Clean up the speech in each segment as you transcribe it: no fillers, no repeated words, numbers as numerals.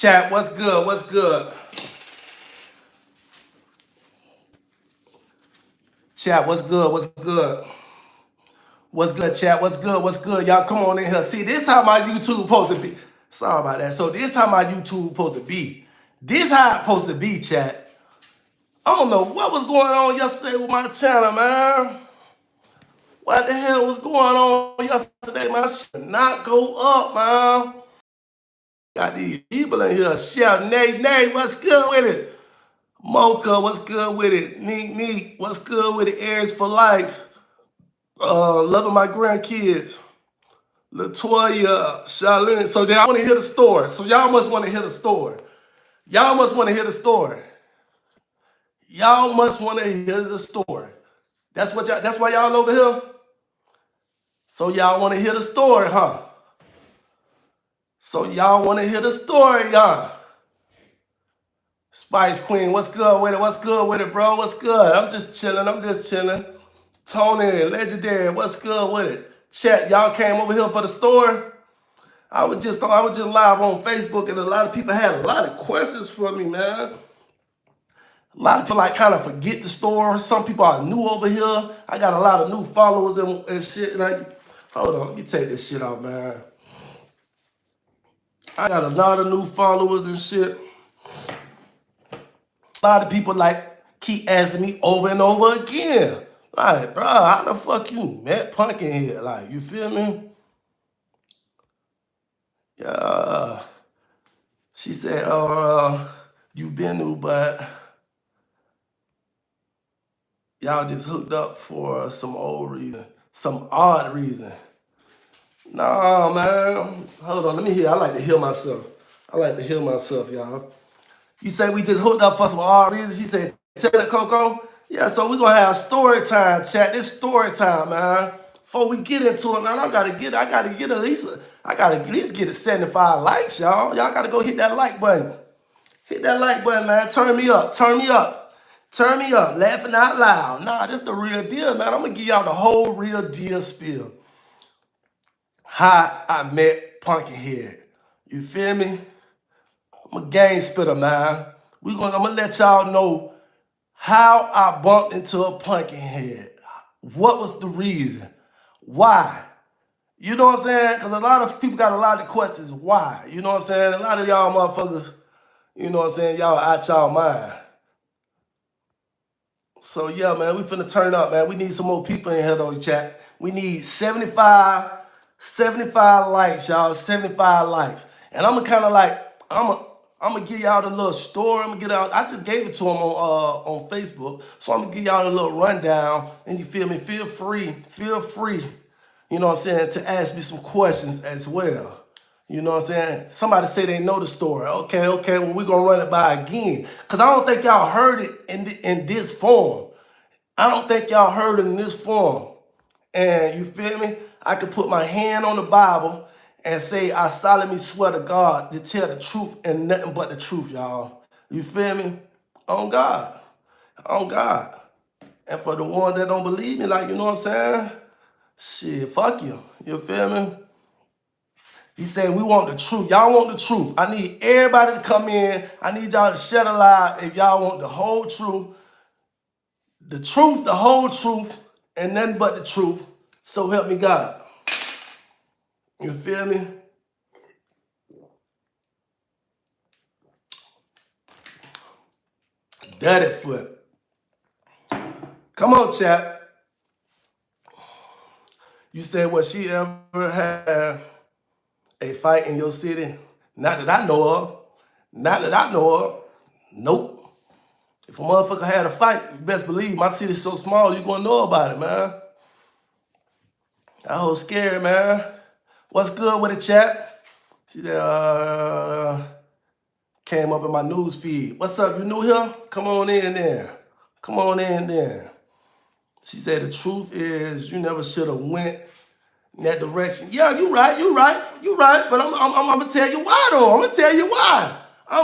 Chat, what's good? What's good? Chat, what's good? What's good? What's good, chat? What's good? What's good? Y'all come on in here. See, this how my YouTube supposed to be. Sorry about that. So this how my YouTube supposed to be. This how it supposed to be, chat. I don't know what was going on yesterday with my channel, man. What the hell was going on yesterday? My shit did not go up, man. Got these people in here shouting, Nay, what's good with it? Mocha, what's good with it? Neat, what's good with it? Aries for life. Loving my grandkids. Latoya, Charlene. So then I want to hear the story. So y'all must want to hear the story. Y'all must want to hear the story. Y'all must want to hear the story. That's why y'all over here? So y'all want to hear the story, huh? So y'all want to hear the story, y'all. Spice Queen, what's good with it? What's good with it, bro? What's good? I'm just chilling. Tony, Legendary, what's good with it? Chat, y'all came over here for the story. I was just live on Facebook, and a lot of people had a lot of questions for me, man. A lot of people like kind of forget the story. Some people are new over here. I got a lot of new followers and shit. Hold on, let me take this shit out, man. I got a lot of new followers and shit. A lot of people like keep asking me over and over again. Like, bro, how the fuck you met Pumpkinhead? Like, you feel me? Yeah. She said, you been new, but y'all just hooked up for some old reason, some odd reason. Nah, man. Hold on, let me hear. I like to hear myself. Y'all. You say we just hooked up for some odd reasons? She said, tell it, Coco. Yeah, so we're gonna have story time, chat. This story time, man. Before we get into it, man, I gotta get at least get 75 likes, y'all. Y'all gotta go hit that like button. Hit that like button, man. Turn me up. Laughing out loud. Nah, this the real deal, man. I'm gonna give y'all the whole real deal spiel. How I met Pumpkinhead. You feel me? I'm a game spitter, man. I'm gonna let y'all know how I bumped into a Pumpkinhead. What was the reason? Why? You know what I'm saying? Because a lot of people got a lot of questions. Why? You know what I'm saying? A lot of y'all motherfuckers, you know what I'm saying? Y'all out y'all mind. So yeah, man, we finna turn up, man. We need some more people in here though, chat. We need 75 likes, y'all. 75 likes. And I'm gonna give y'all the little story. I just gave it to him on Facebook. So I'm gonna give y'all a little rundown. And you feel me? Feel free, you know what I'm saying, to ask me some questions as well. You know what I'm saying? Somebody say they know the story. Okay, well, we're going to run it by again. Because I don't think y'all heard it in this form. And you feel me? I could put my hand on the Bible and say, I solemnly swear to God to tell the truth and nothing but the truth, y'all. You feel me? On God. And for the ones that don't believe me, like, you know what I'm saying? Shit, fuck you. You feel me? He said, we want the truth. Y'all want the truth. I need everybody to come in. I need y'all to share the lie if y'all want the whole truth. The truth, the whole truth, and nothing but the truth. So help me God. You feel me? Dirty foot. Come on, chat. You said, was she ever had a fight in your city? Not that I know of. Nope. If a motherfucker had a fight, you best believe my city's so small, you gonna know about it, man. That whole scary, man. What's good with it, chat? See that came up in my news feed. What's up? You new here? Come on in there. She said the truth is you never should have went in that direction. Yeah, you right. But I'm gonna tell you why though. I'm gonna tell you why I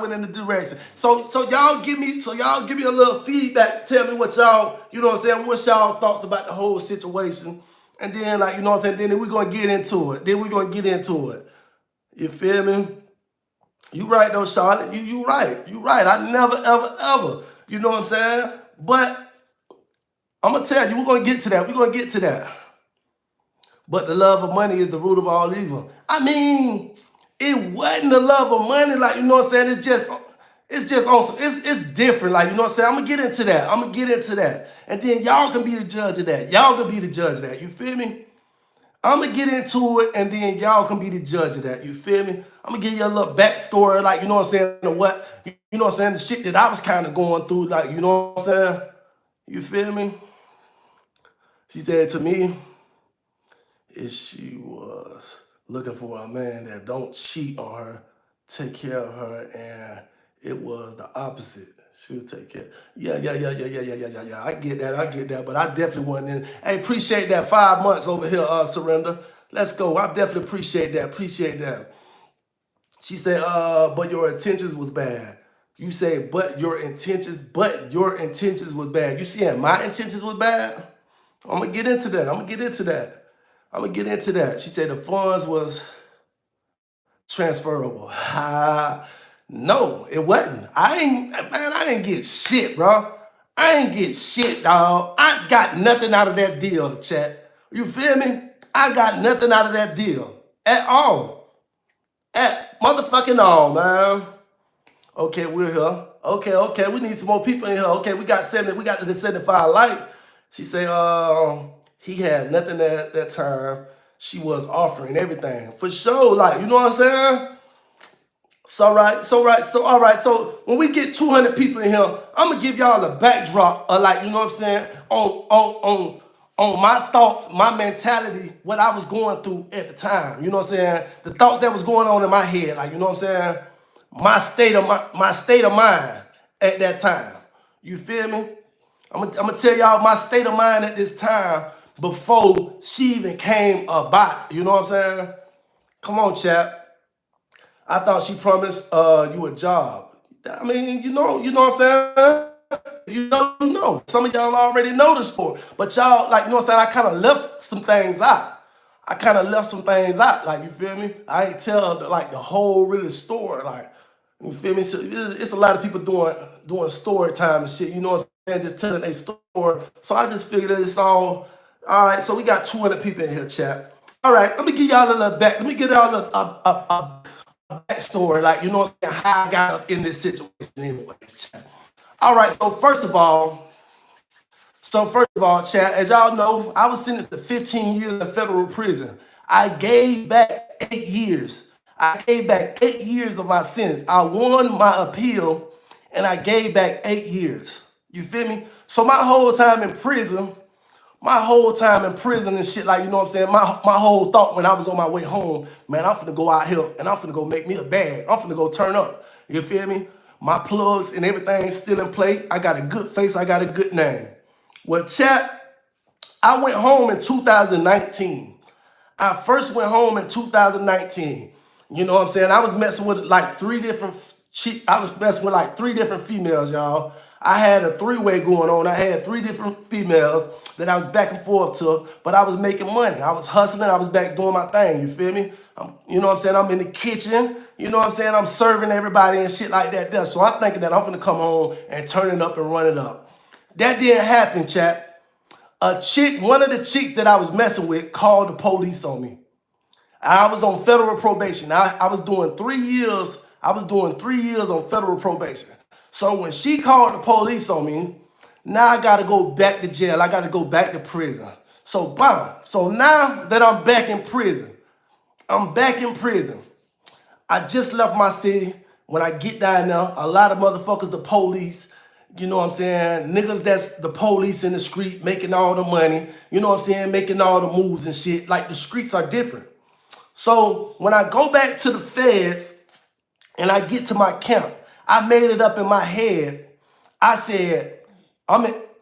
went in the direction. So y'all give me a little feedback. Tell me what y'all, you know what I'm saying, what's y'all thoughts about the whole situation. And then, like, you know what I'm saying, then we're gonna get into it. You feel me? You right though, Charlotte. You right. You right. I never, ever, ever. You know what I'm saying? But I'm gonna tell you, we're gonna get to that. We're gonna get to that. But the love of money is the root of all evil. I mean, it wasn't the love of money, like, you know what I'm saying? It's just on it's different. Like, you know what I'm saying? I'm gonna get into that. I'm gonna get into that. And then y'all can be the judge of that. Y'all can be the judge of that. You feel me? I'm gonna get into it, and then y'all can be the judge of that. You feel me? I'm gonna give you a little backstory, like, you know what I'm saying, of what, you know what I'm saying, the shit that I was kind of going through, like, you know what I'm saying? You feel me? She said to me, if she was looking for a man that don't cheat on her, take care of her, and it was the opposite. She would take care. Yeah. I get that. But I definitely wasn't in. Hey, appreciate that 5 months over here, Surrender. Let's go. I definitely appreciate that. Appreciate that. She said, but your intentions was bad. You say, but your intentions was bad. You saying my intentions was bad? I'm gonna get into that. She said the funds was transferable. No, it wasn't. I ain't get shit, bro. I ain't get shit, dog. I got nothing out of that deal, chat. You feel me? I got nothing out of that deal at all. At motherfucking all, man. Okay, we're here. Okay, we need some more people in here. Okay, we got the 75 likes. She say, he had nothing at that time. She was offering everything. For sure, like, you know what I'm saying? So all right. So when we get 200 people in here, I'm gonna give y'all a backdrop of, like, you know what I'm saying, on my thoughts, my mentality, what I was going through at the time. You know what I'm saying? The thoughts that was going on in my head, like, you know what I'm saying? My state of mind at that time. You feel me? I'm gonna tell y'all my state of mind at this time before she even came about. You know what I'm saying? Come on, chap. I thought she promised you a job. I mean, you know what I'm saying? You know. Some of y'all already know the story. But y'all, like, you know what I'm saying? I kind of left some things out. Like, you feel me? I ain't tell, like, the whole really story. Like, you feel me? So it's a lot of people doing story time and shit. You know what I'm saying? Just telling their story. So I just figured that it's all right. So we got 200 people in here, chat. All right, let me give y'all a little back. Let me give y'all a backstory, like, you know what I'm saying, how I got up in this situation anyway, chat. All right, so first of all, chat, as y'all know, I was sentenced to 15 years in federal prison. I gave back 8 years. I gave back 8 years of my sentence. I won my appeal, and I gave back 8 years. You feel me? So my whole time in prison and shit, like, you know what I'm saying, my whole thought when I was on my way home, man, I'm finna go out here and I'm finna go make me a bag. I'm finna go turn up. You feel me? My plugs and everything still in play. I got a good face. I got a good name. Well, chat, I went home in 2019. I first went home in 2019. You know what I'm saying? I was messing with like three different females, y'all. I had a three-way going on. I had 3 different females that I was back and forth to, but I was making money. I was hustling. I was back doing my thing. You feel me? You know what I'm saying? I'm in the kitchen. You know what I'm saying? I'm serving everybody and shit like that there. So I'm thinking that I'm gonna come home and turn it up and run it up. That didn't happen, chat. One of the chicks that I was messing with called the police on me. I was on federal probation. I was doing 3 years. I was doing 3 years on federal probation. So when she called the police on me, now I got to go back to jail. I got to go back to prison. So bam. So now that I'm back in prison, I just left my city. When I get down there, a lot of motherfuckers, the police, you know what I'm saying? Niggas that's the police in the street making all the money, you know what I'm saying? Making all the moves and shit. Like, the streets are different. So when I go back to the feds and I get to my camp, I made it up in my head. I said,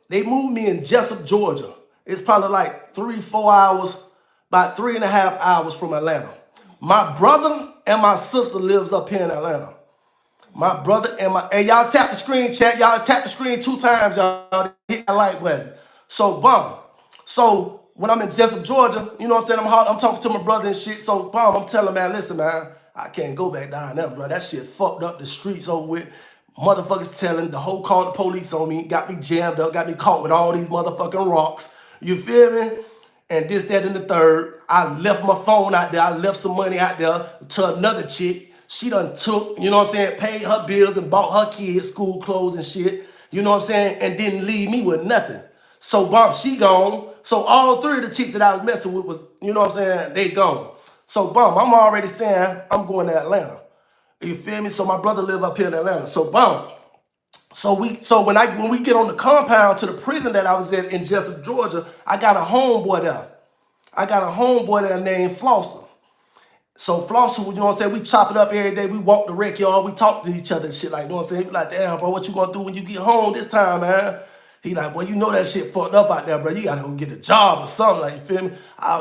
they moved me in Jessup, Georgia. It's probably like 3-4 hours, about 3.5 hours from Atlanta. My brother and my sister lives up here in Atlanta. My brother and hey, y'all tap the screen, chat. Y'all tap the screen 2 times, y'all hit that like button. So, bum. So, when I'm in Jessup, Georgia, you know what I'm saying? I'm talking to my brother and shit. So, bum, I'm telling him, man, listen, man, I can't go back down there, bro. That shit fucked up the streets over with. Motherfuckers telling the whole called the police on me, got me jammed up, got me caught with all these motherfucking rocks. You feel me? And this, that, and the third. I left my phone out there. I left some money out there to another chick. She done took, you know what I'm saying, paid her bills and bought her kids school clothes and shit. You know what I'm saying? And didn't leave me with nothing. So bump, she gone. So all three of the chicks that I was messing with was, you know what I'm saying, they gone. So bump, I'm already saying I'm going to Atlanta. You feel me? So my brother live up here in Atlanta. So bump. So when we get on the compound to the prison that I was in Jessup, Georgia, I got a homeboy there. I got a homeboy there named Flosser. So Flosser, you know what I'm saying? We chop it up every day. We walk the wreck, y'all. We talk to each other and shit like, you know what I'm saying? He be like, damn, bro, what you gonna do when you get home this time, man? He like, well, you know that shit fucked up out there, bro. You gotta go get a job or something, like, you feel me?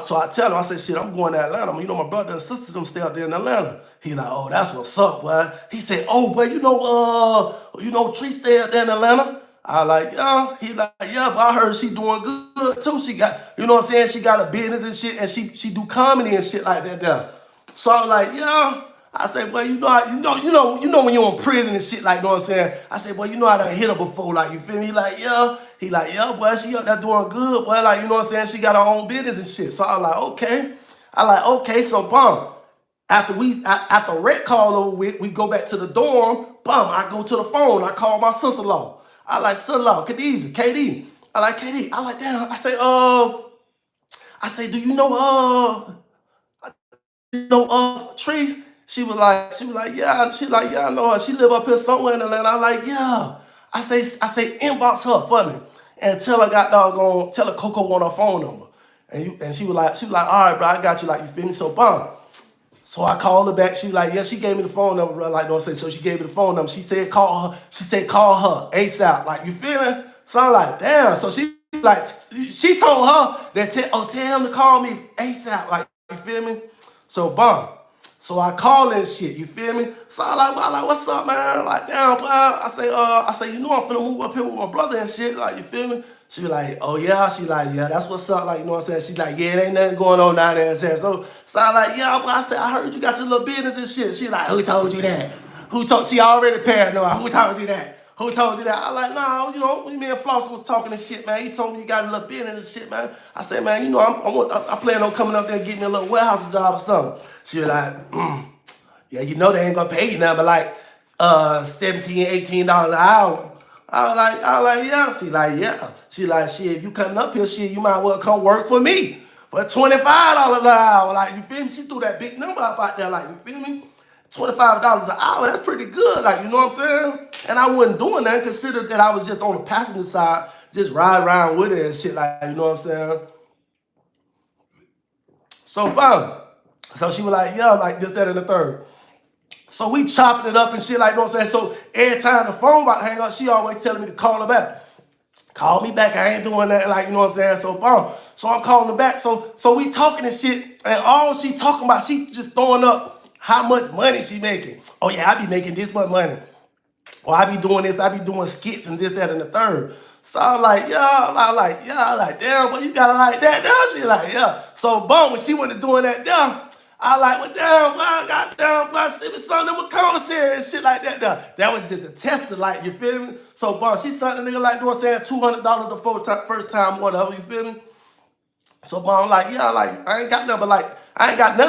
So I tell him, I say, shit, I'm going to Atlanta. You know, my brother and sister them stay out there in Atlanta. He like, oh, that's what's up, boy. He said, oh, boy, you know, Tree stay out there in Atlanta. I like, yeah. He like, yeah, but I heard she doing good too. She got, you know what I'm saying? She got a business and shit, and she do comedy and shit like that there. So I was like, yeah. I said, well, you know when you're in prison and shit, like, you know what I'm saying? I said, well, you know I done hit her before, like, you feel me? He like, yeah. He like, yeah, boy, she up there doing good, boy, like, you know what I'm saying? She got her own business and shit. So I was like, okay. I like, okay, so bum. After rec call over with, we go back to the dorm. Bum, I go to the phone. I call my sister-in-law. I like, sister-in-law, Khadijah, KD. I like, KD. I like, damn. I say, do you know, Tree? She was like, yeah. She like, yeah, I know her. She live up here somewhere in Atlanta. I like, yeah. I say, inbox her for me and tell her Coco want her phone number. And she was like, all right, bro, I got you. Like, you feel me? So, bum. So I called her back. She was like, yeah, she gave me the phone number, bro. Like, don't say. So she gave me the phone number. She said, call her. She said, call her ASAP. Like, you feel me? So I'm like, damn. So she told her that tell him to call me ASAP. Like, you feel me? So bum. So I call and shit, you feel me? So I like, what's up, man? Like, damn, bro. I say, you know I'm finna move up here with my brother and shit, like, you feel me? She be like, oh yeah. She like, yeah, that's what's up, like, you know what I'm saying? She like, yeah, it ain't nothing going on down there in San. So I like, yeah, but I said, I heard you got your little business and shit. She like, who told you that? She already paranoid. Who told you that? Who told you that? I like, nah, you know, me and Floss was talking and shit, man. He told me you got a little business and shit, man. I said, man, you know, I plan on coming up there and getting me a little warehouse job or something. She was like, yeah, you know they ain't gonna pay you nothing but like $17, $18 an hour. I was like, yeah. She like, yeah. She like, shit, if you coming up here, shit, you might as well come work for me for $25 an hour. Like, you feel me? She threw that big number up out there, like, you feel me? $25 an hour, that's pretty good, like, you know what I'm saying? And I wasn't doing that, considered that I was just on the passenger side, just riding around with it and shit, like, you know what I'm saying? So, bam. So she was like, yeah, like this, that, and the third. So we chopping it up and shit, like, you know what I'm saying? So every time the phone about to hang up, she always telling me to call her back. Call me back, I ain't doing that, like, you know what I'm saying? So, bam. So I'm calling her back. So we talking and shit, and all she talking about, she just throwing up how much money she making. Oh yeah, I be making this much money. Or I be doing this, I be doing skits and this, that, and the third. So I'm like, yeah, I like, damn, but you gotta like that, damn. She like, yeah. So boom, when she went to doing that, damn, I like, well, damn, well, goddamn, bro, send me something with commissary and shit like that. Damn. That was just a tester, like, you feel me? So boom, she sent a nigga like, you know what I'm saying, $200 the first time, whatever, you feel me? So I'm like, yeah, like, I ain't got nothing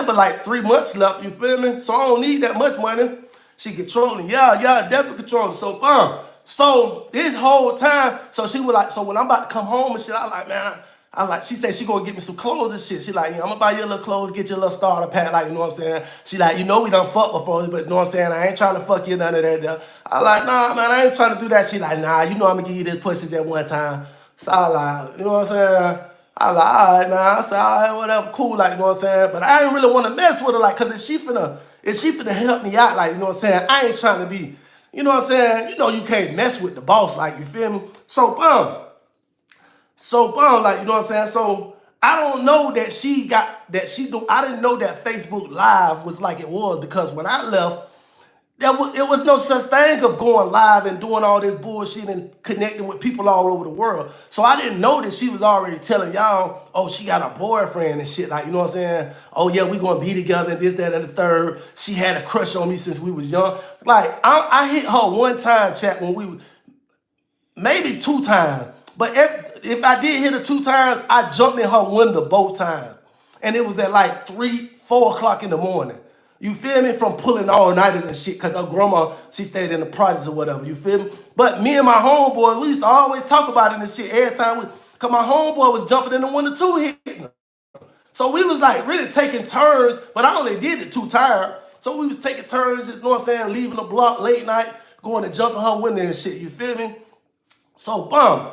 but like 3 months left, you feel me? So I don't need that much money. She controlling, yeah, definitely controlling. So this whole time, so she was like, so when I'm about to come home and shit, I like, man, I like, she said she gonna get me some clothes and shit. She like, yeah, I'm gonna buy you a little clothes, get you a little starter pack, like, you know what I'm saying? She like, you know we done fucked before, but you know what I'm saying? I ain't trying to fuck you, none of that there. I like, nah, man, I ain't trying to do that. She like, nah, you know I'm gonna give you this pussy just one time. So I like, you know what I'm saying? I like, all right, man. I said, all right, whatever, cool, like, you know what I'm saying? But I ain't really want to mess with her, like, because if she finna help me out, like, you know what I'm saying? I ain't trying to be, you know what I'm saying? You know you can't mess with the boss, like, you feel me? So, like, you know what I'm saying? So, I don't know that I didn't know that Facebook Live was like it was, because when I left, it was no such thing of going live and doing all this bullshit and connecting with people all over the world. So I didn't know that she was already telling y'all, oh, she got a boyfriend and shit. Like, you know what I'm saying? Oh, yeah, we gonna be together and this, that, and the third. She had a crush on me since we was young. Like, I hit her one time, chat, when we, maybe 2 times. But if I did hit her 2 times, I jumped in her window both times. And it was at like 3, 4 o'clock in the morning. You feel me? From pulling all-nighters and shit, because her grandma, she stayed in the projects or whatever. You feel me? But me and my homeboy, we used to always talk about it and shit every time. Because my homeboy was jumping in the window too, hitting her. So we was like really taking turns, but I only did it 2 times. So we was taking turns, just, you know what I'm saying, leaving the block late night, going to jump in her window and shit. You feel me? So, bum.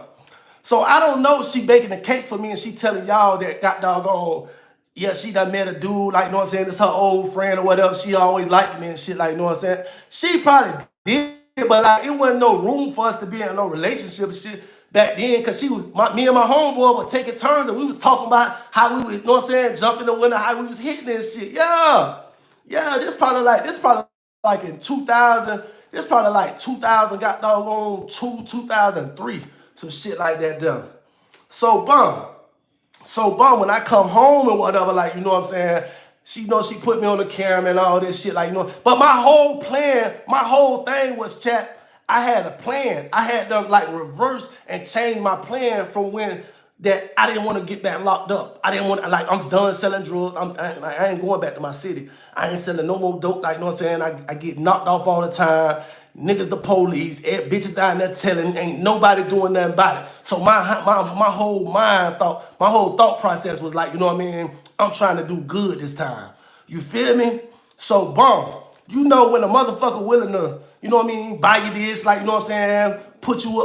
So I don't know if she baking a cake for me and she telling y'all that got doggone, yeah, she done met a dude, like, you know what I'm saying, it's her old friend or whatever. She always liked me and shit, like, you know what I'm saying. She probably did, but like, it wasn't no room for us to be in no relationship and shit back then, because me and my homeboy were taking turns and we was talking about how we was, you know what I'm saying, jumping the window, how we was hitting and shit. Yeah. Yeah, this probably like in 2000, this probably like 2000, got doggone 2003, some shit like that done. So bum, when I come home and whatever, like, you know what I'm saying, she put me on the camera and all this shit, like, you know. But my whole plan, my whole thing was, chat, I had a plan. I had to like reverse and change my plan from when that I didn't want to get back locked up. I didn't want to, like, I'm done selling drugs. I ain't going back to my city. I ain't selling no more dope, like, you know what I'm saying? I get knocked off all the time. Niggas the police, bitches down there telling, ain't nobody doing nothing about it. So my whole my whole thought process was like, you know what I mean? I'm trying to do good this time. You feel me? So bum, you know when a motherfucker willing to, you know what I mean, buy you this, like, you know what I'm saying, put you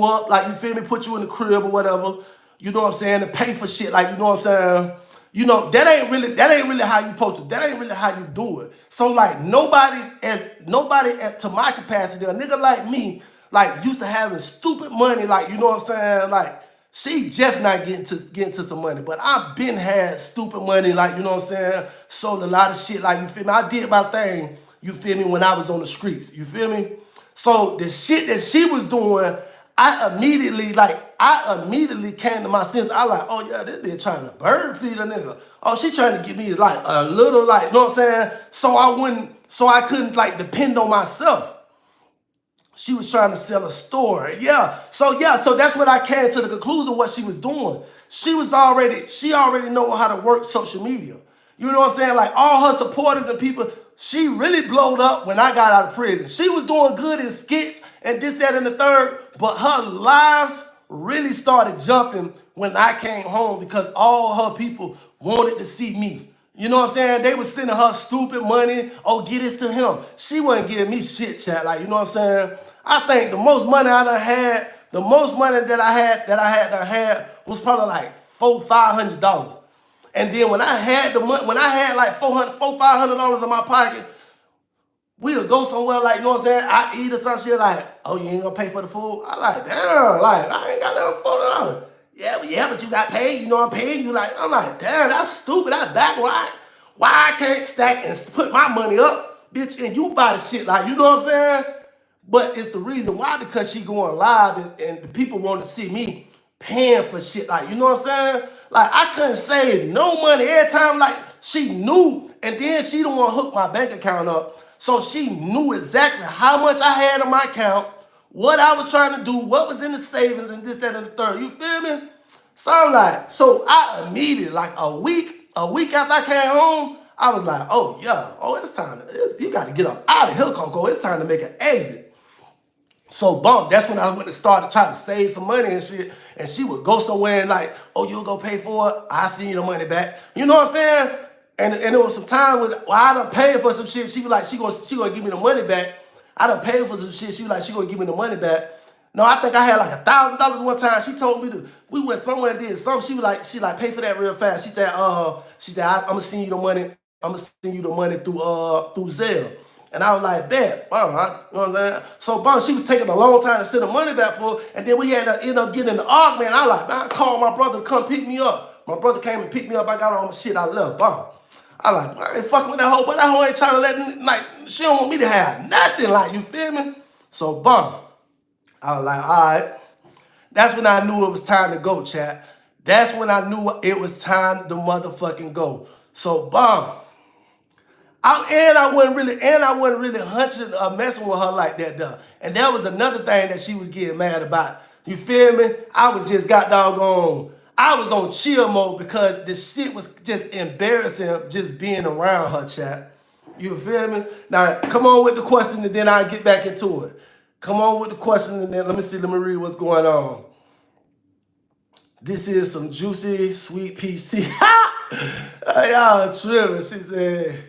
up, like, you feel me, put you in the crib or whatever, you know what I'm saying, and pay for shit, like, you know what I'm saying. You know, that ain't really how you supposed to, that ain't really how you do it. So like nobody to my capacity, a nigga like me, like used to having stupid money, like, you know what I'm saying? Like, she just not getting to some money. But I've been had stupid money, like, you know what I'm saying? Sold a lot of shit, like, you feel me? I did my thing, you feel me, when I was on the streets, you feel me? So the shit that she was doing, I immediately came to my sense. I like, oh yeah, this bitch trying to bird feed a nigga. Oh, she trying to give me like a little, like, you know what I'm saying? So I couldn't like depend on myself. She was trying to sell a store. Yeah. So that's what I came to the conclusion what she was doing. She already know how to work social media. You know what I'm saying? Like all her supporters and people, she really blowed up when I got out of prison. She was doing good in skits and this, that, and the third, but her lives really started jumping when I came home because all her people wanted to see me. You know what I'm saying? They was sending her stupid money. Oh, get this to him. She wasn't giving me shit, chat. Like, you know what I'm saying? I think the most money I done had, the most money that I had was probably like $400-500. And then when I had the money, when I had like $400-500 in my pocket, we'll go somewhere like, you know what I'm saying? I eat or some shit like, oh, you ain't gonna pay for the food? I like, damn, like, I ain't got no $400. Yeah, but you got paid, you know I'm paying you. Like, I'm like, damn, that's stupid, that's backward. Why I can't stack and put my money up, bitch, and you buy the shit, like, you know what I'm saying? But it's the reason why, because she going live and the people want to see me paying for shit, like, you know what I'm saying? Like, I couldn't save no money every time, like, she knew, and then she don't want to hook my bank account up, so she knew exactly how much I had on my account, what I was trying to do, what was in the savings, and this, that, and the third, you feel me? So I'm like, so I immediately, like a week after I came home, I was like, oh yeah, it's time, you got to get up out of here, Coco, it's time to make an exit. So that's when I went to start to try to save some money and shit. And she would go somewhere and like, oh, you'll go pay for it. I'll send you the money back. You know what I'm saying? And there was some time when I done paid for some shit. She was like, she gonna give me the money back. I done paid for some shit. She was like, she gonna give me the money back. No, I think I had like $1,000 one time. She told me we went somewhere and did something. She like pay for that real fast. She said, I'm gonna send you the money. I'm gonna send you the money through Zelle. And I was like, bet, you know what I'm saying? So, she was taking a long time to send the money back for her, and then we had to end up getting in the argument. I called my brother to come pick me up. My brother came and picked me up. I got all my shit. I left, I like, I ain't fucking with that hoe, but that hoe ain't trying to let me, like, she don't want me to have nothing, like, you feel me? So, bum. I was like, all right. That's when I knew it was time to go, chat. That's when I knew it was time to motherfucking go. So, bum. I wasn't really hunching or messing with her like that, though. And that was another thing that she was getting mad about. You feel me? I was just got doggone. I was on chill mode because the shit was just embarrassing just being around her, chat. You feel me? Now, come on with the question and then I'll get back into it. Come on with the question and then let me read what's going on. This is some juicy, sweet PC. Y'all tripping. She said,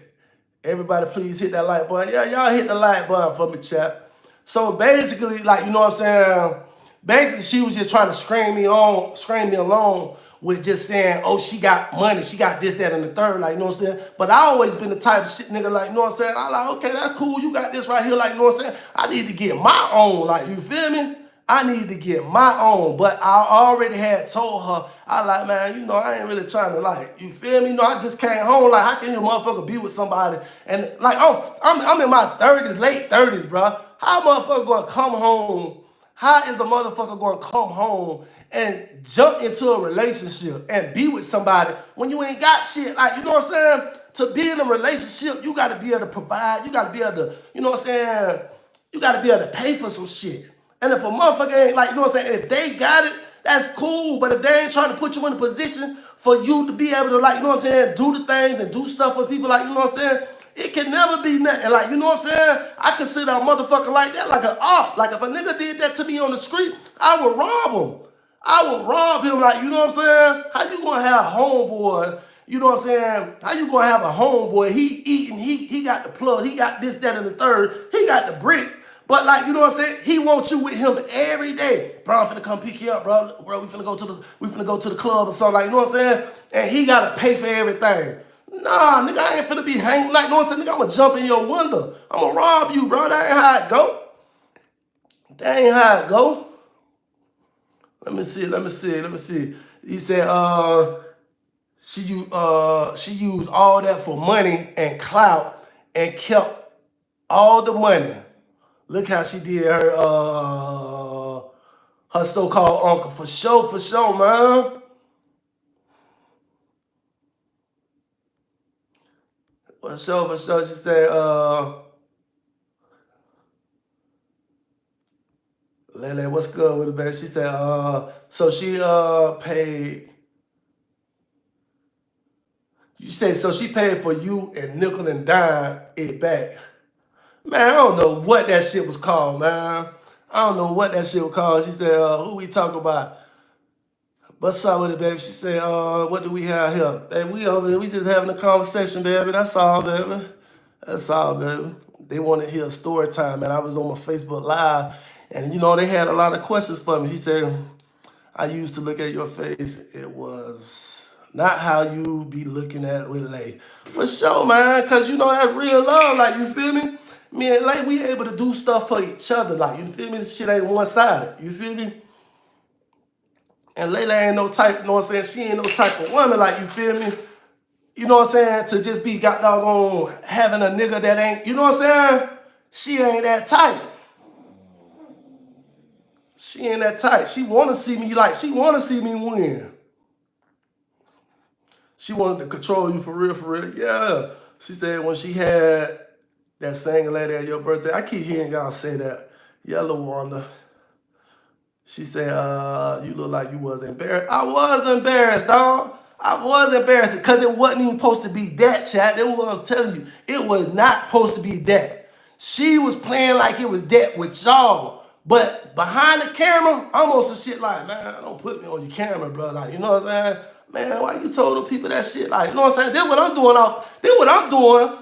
everybody please hit that like button. Yeah, y'all hit the like button for me, chat. So basically, like, you know what I'm saying? Basically, she was just trying to scream me along with just saying, oh, she got money, she got this, that, and the third, like, you know what I'm saying? But I always been the type of shit nigga, like, you know what I'm saying? I like, okay, that's cool, you got this right here, like, you know what I'm saying? I need to get my own, like, you feel me? I need to get my own, but I already had told her, I like, man, you know, I ain't really trying to, like, you feel me? You know, I just came home, like, how can you motherfucker be with somebody? And, like, I'm in my 30s, late 30s, bro. How a motherfucker gonna come home? How is a motherfucker gonna come home and jump into a relationship and be with somebody when you ain't got shit? Like, you know what I'm saying? To be in a relationship, you gotta be able to provide, you gotta be able to, you know what I'm saying? You gotta be able to pay for some shit. And if a motherfucker ain't, like, you know what I'm saying? If they got it, that's cool. But if they ain't trying to put you in a position for you to be able to, like, you know what I'm saying, do the things and do stuff for people, like, you know what I'm saying? It can never be nothing. Like, you know what I'm saying? I consider a motherfucker like that like an op. Like, if a nigga did that to me on the street, I would rob him. I would rob him, like, you know what I'm saying? How you gonna have a homeboy, you know what I'm saying? How you gonna have a homeboy, he eating, he got the plug, he got this, that, and the third, he got the bricks. But, like, you know what I'm saying? He wants you with him every day. Bro, I'm finna come pick you up, bro. Bro, we finna go to the club or something, like, you know what I'm saying? And he gotta pay for everything. Nah, nigga, I ain't finna be hanging, like, you know what I'm saying? Nigga, I'ma jump in your window. I'ma rob you, bro. That ain't how it go. That ain't how it go. Let me see. He said, she used all that for money and clout and kept all the money. Look how she did her so-called uncle. For sure, man. For sure. She said, Lele, what's good with it, baby? She said, so she paid. You say, so she paid for you and nickel and dime it back. Man, I don't know what that shit was called, man. I don't know what that shit was called. She said, who we talking about? What's up with it, baby? She said, what do we have here? Baby, we over here, we just having a conversation, baby. That's all, baby. That's all, baby. They wanted to hear a story time, man. I was on my Facebook Live, and, you know, they had a lot of questions for me. She said, I used to look at your face. It was not how you be looking at it with Lay. For sure, man, because, you know, that's real love. Like, you feel me? Me and Lay, we able to do stuff for each other. Like, you feel me? This shit ain't one-sided. You feel me? And Layla ain't no type, you know what I'm saying? She ain't no type of woman, like, you feel me? You know what I'm saying? To just be got doggone having a nigga that ain't, you know what I'm saying? She ain't that type. She ain't that type. She wanna see me like, she wanna see me win. She wanted to control you for real. Yeah. She said when she had that singing lady at your birthday, I keep hearing y'all say that. Yellow Wanda. She said, you look like you was embarrassed. I was embarrassed, dog. I was embarrassed because it wasn't even supposed to be that, chat. That's what I'm telling you. It was not supposed to be that. She was playing like it was that with y'all. But behind the camera, I'm on some shit like, man, don't put me on your camera, bro. Like, you know what I'm saying? Man, why you told them people that shit? Like, you know what I'm saying? This what I'm doing.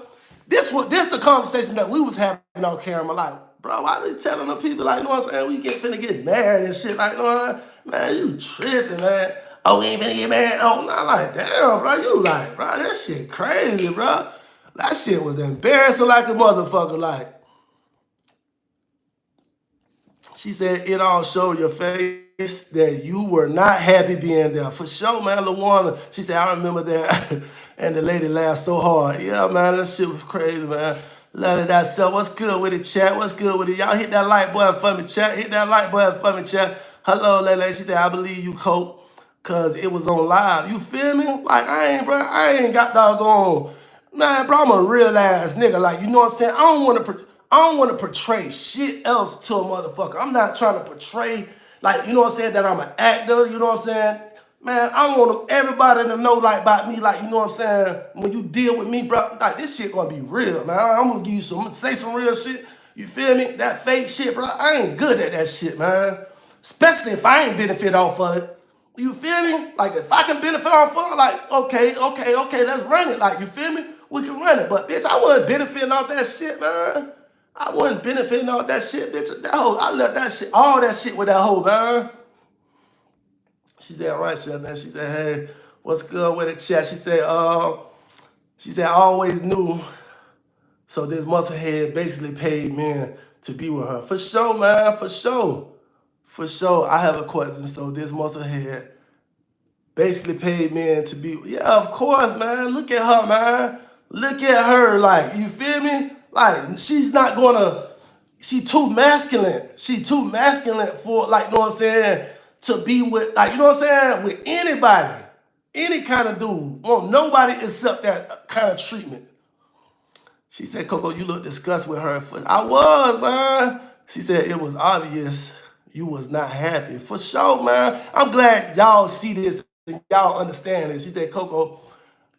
This the conversation that we was having on camera. Like, bro, why they telling the people, like, you know what I'm saying? We finna get married and shit. Like, you know what I'm saying? Man, you tripping, man. Oh, we ain't finna get married. Oh, not like, damn, bro. You like, bro, that shit crazy, bro. That shit was embarrassing like a motherfucker. Like, she said, it all show your face. that you were not happy being there. For sure, man. LaWanda, she said, I remember that. And the lady laughed so hard. Yeah, man, that shit was crazy, man. Love it, that stuff. What's good with it, chat? What's good with it? Y'all hit that like button for me, chat. Hit that like button for me, chat. Hello, Lele. She said, I believe you, Cope, because it was on live. You feel me? Like, I ain't got doggone. Man, bro, I'm a real ass nigga. Like, you know what I'm saying? I don't want to portray shit else to a motherfucker. I'm not trying to portray, like, you know what I'm saying, that I'm an actor, you know what I'm saying? Man, I want everybody to know, like, about me, like, you know what I'm saying? When you deal with me, bro, like, this shit gonna be real, man. I'm gonna give you say some real shit. You feel me? That fake shit, bro, I ain't good at that shit, man. Especially if I ain't benefit off of it. You feel me? Like, if I can benefit off of it, like, okay, let's run it. Like, you feel me? We can run it. But, bitch, I wasn't benefiting off that shit, man. I wasn't benefiting off that shit, bitch. That hoe, I left that shit, all that shit with that hoe, man. She said, all right, shit, man. She said, hey, what's good with it, chat? She said, I always knew. So this musclehead basically paid men to be with her. For sure, man, for sure. For sure, I have a question. So this musclehead basically paid men to be, yeah, of course, man. Look at her, man. Look at her, like, you feel me? Like, she's not gonna, she too masculine. She too masculine for, like, you know what I'm saying, to be with, like, you know what I'm saying, with anybody, any kind of dude. Won't nobody accept that kind of treatment. She said, Coco, you look disgusted with her. I was, man. She said, it was obvious you was not happy. For sure, man. I'm glad y'all see this and y'all understand it. She said, Coco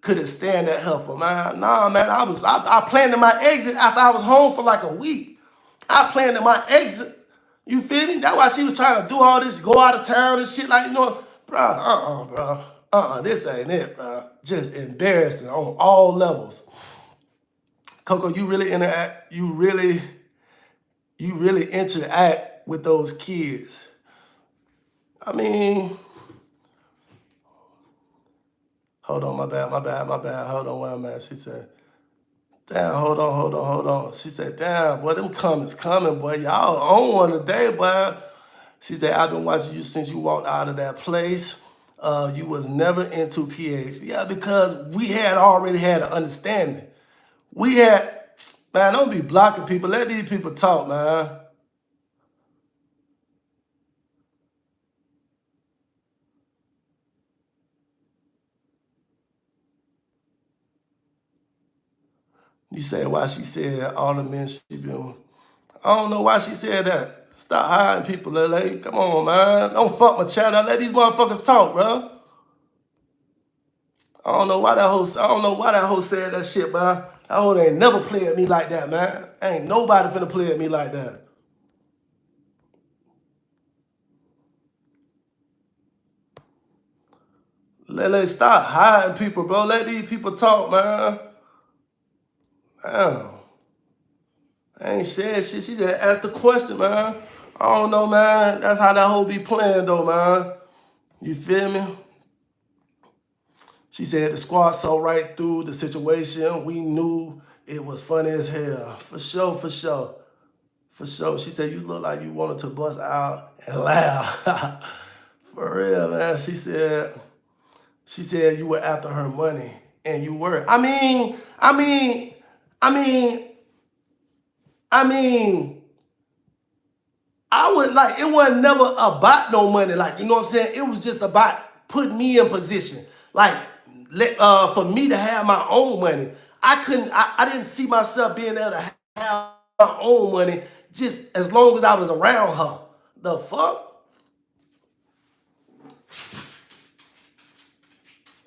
couldn't stand that heifer, man. Nah, man, I planned my exit after I was home for like a week. I planned my exit. You feel me? That's why she was trying to do all this, go out of town and shit. Like, you know, bro. This ain't it, bro. Just embarrassing on all levels. Coco, you really interact. You really interact with those kids. I mean, hold on, my bad. Hold on, where I'm at. She said, damn, hold on. She said, damn, boy, them comments coming, boy. Y'all on one today, boy. She said, I've been watching you since you walked out of that place. You was never into PH. Yeah, because we had already had an understanding. We had, man, don't be blocking people. Let these people talk, man. You say why she said all the men she been. I don't know why she said that. Stop hiding people, LA. Come on, man. Don't fuck my chat up. Let these motherfuckers talk, bro. I don't know why that hoe said that shit, man. That hoe ain't never play at me like that, man. Ain't nobody finna play at me like that. Lele, stop hiding people, bro. Let these people talk, man. Damn. I ain't said shit. She just asked the question, man. I don't know, man. That's how that hoe be playing, though, man. You feel me? She said the squad saw right through the situation. We knew it was funny as hell. For sure. She said you look like you wanted to bust out and laugh. For real, man. She said you were after her money, and you were. I mean, I would like, it wasn't never about no money. Like, you know what I'm saying? It was just about putting me in position. Like, for me to have my own money. I didn't see myself being able to have my own money just as long as I was around her. The fuck?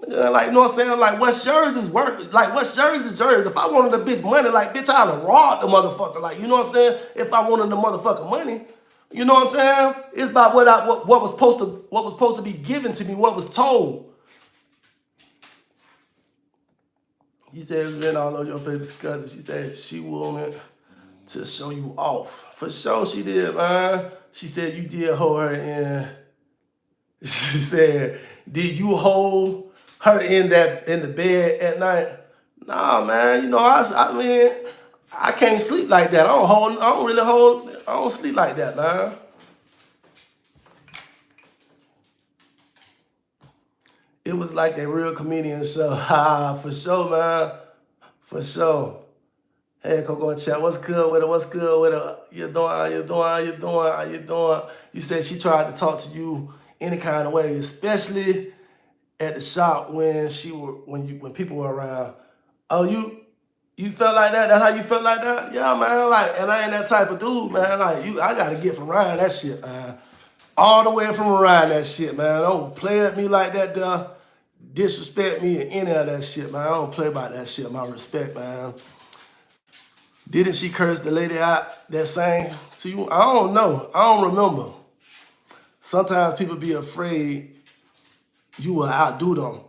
Like, you know what I'm saying? Like, what's yours is worth. Like, what's yours is yours. If I wanted the bitch money, like, bitch, I'd have robbed the motherfucker. Like, you know what I'm saying? If I wanted the motherfucker money, you know what I'm saying? It's about what was supposed to be given to me, what was told. He said it's been all on your face discussing. She said she wanted to show you off. For sure she did, man. She said you did hold her in. She said, did you hold her in the bed at night? Nah, man. You know, I mean, I can't sleep like that. I don't sleep like that, man. It was like a real comedian show. Ha, for sure, man. For sure. Hey, Coco and Chat, what's good with it? What's good with it? You doing? How you doing? How you doing? How you doing? You said she tried to talk to you any kind of way, especially at the shop when people were around. Oh, you felt like that? That's how you felt like that? Yeah, man. Like, and I ain't that type of dude, man. Like, I gotta get from Ryan that shit, man. All the way from Ryan that shit, man. Don't play at me like that, duh. Disrespect me in any of that shit, man. I don't play about that shit. My respect, man. Didn't she curse the lady out that sang to you? I don't know. I don't remember. Sometimes people be afraid you will outdo them.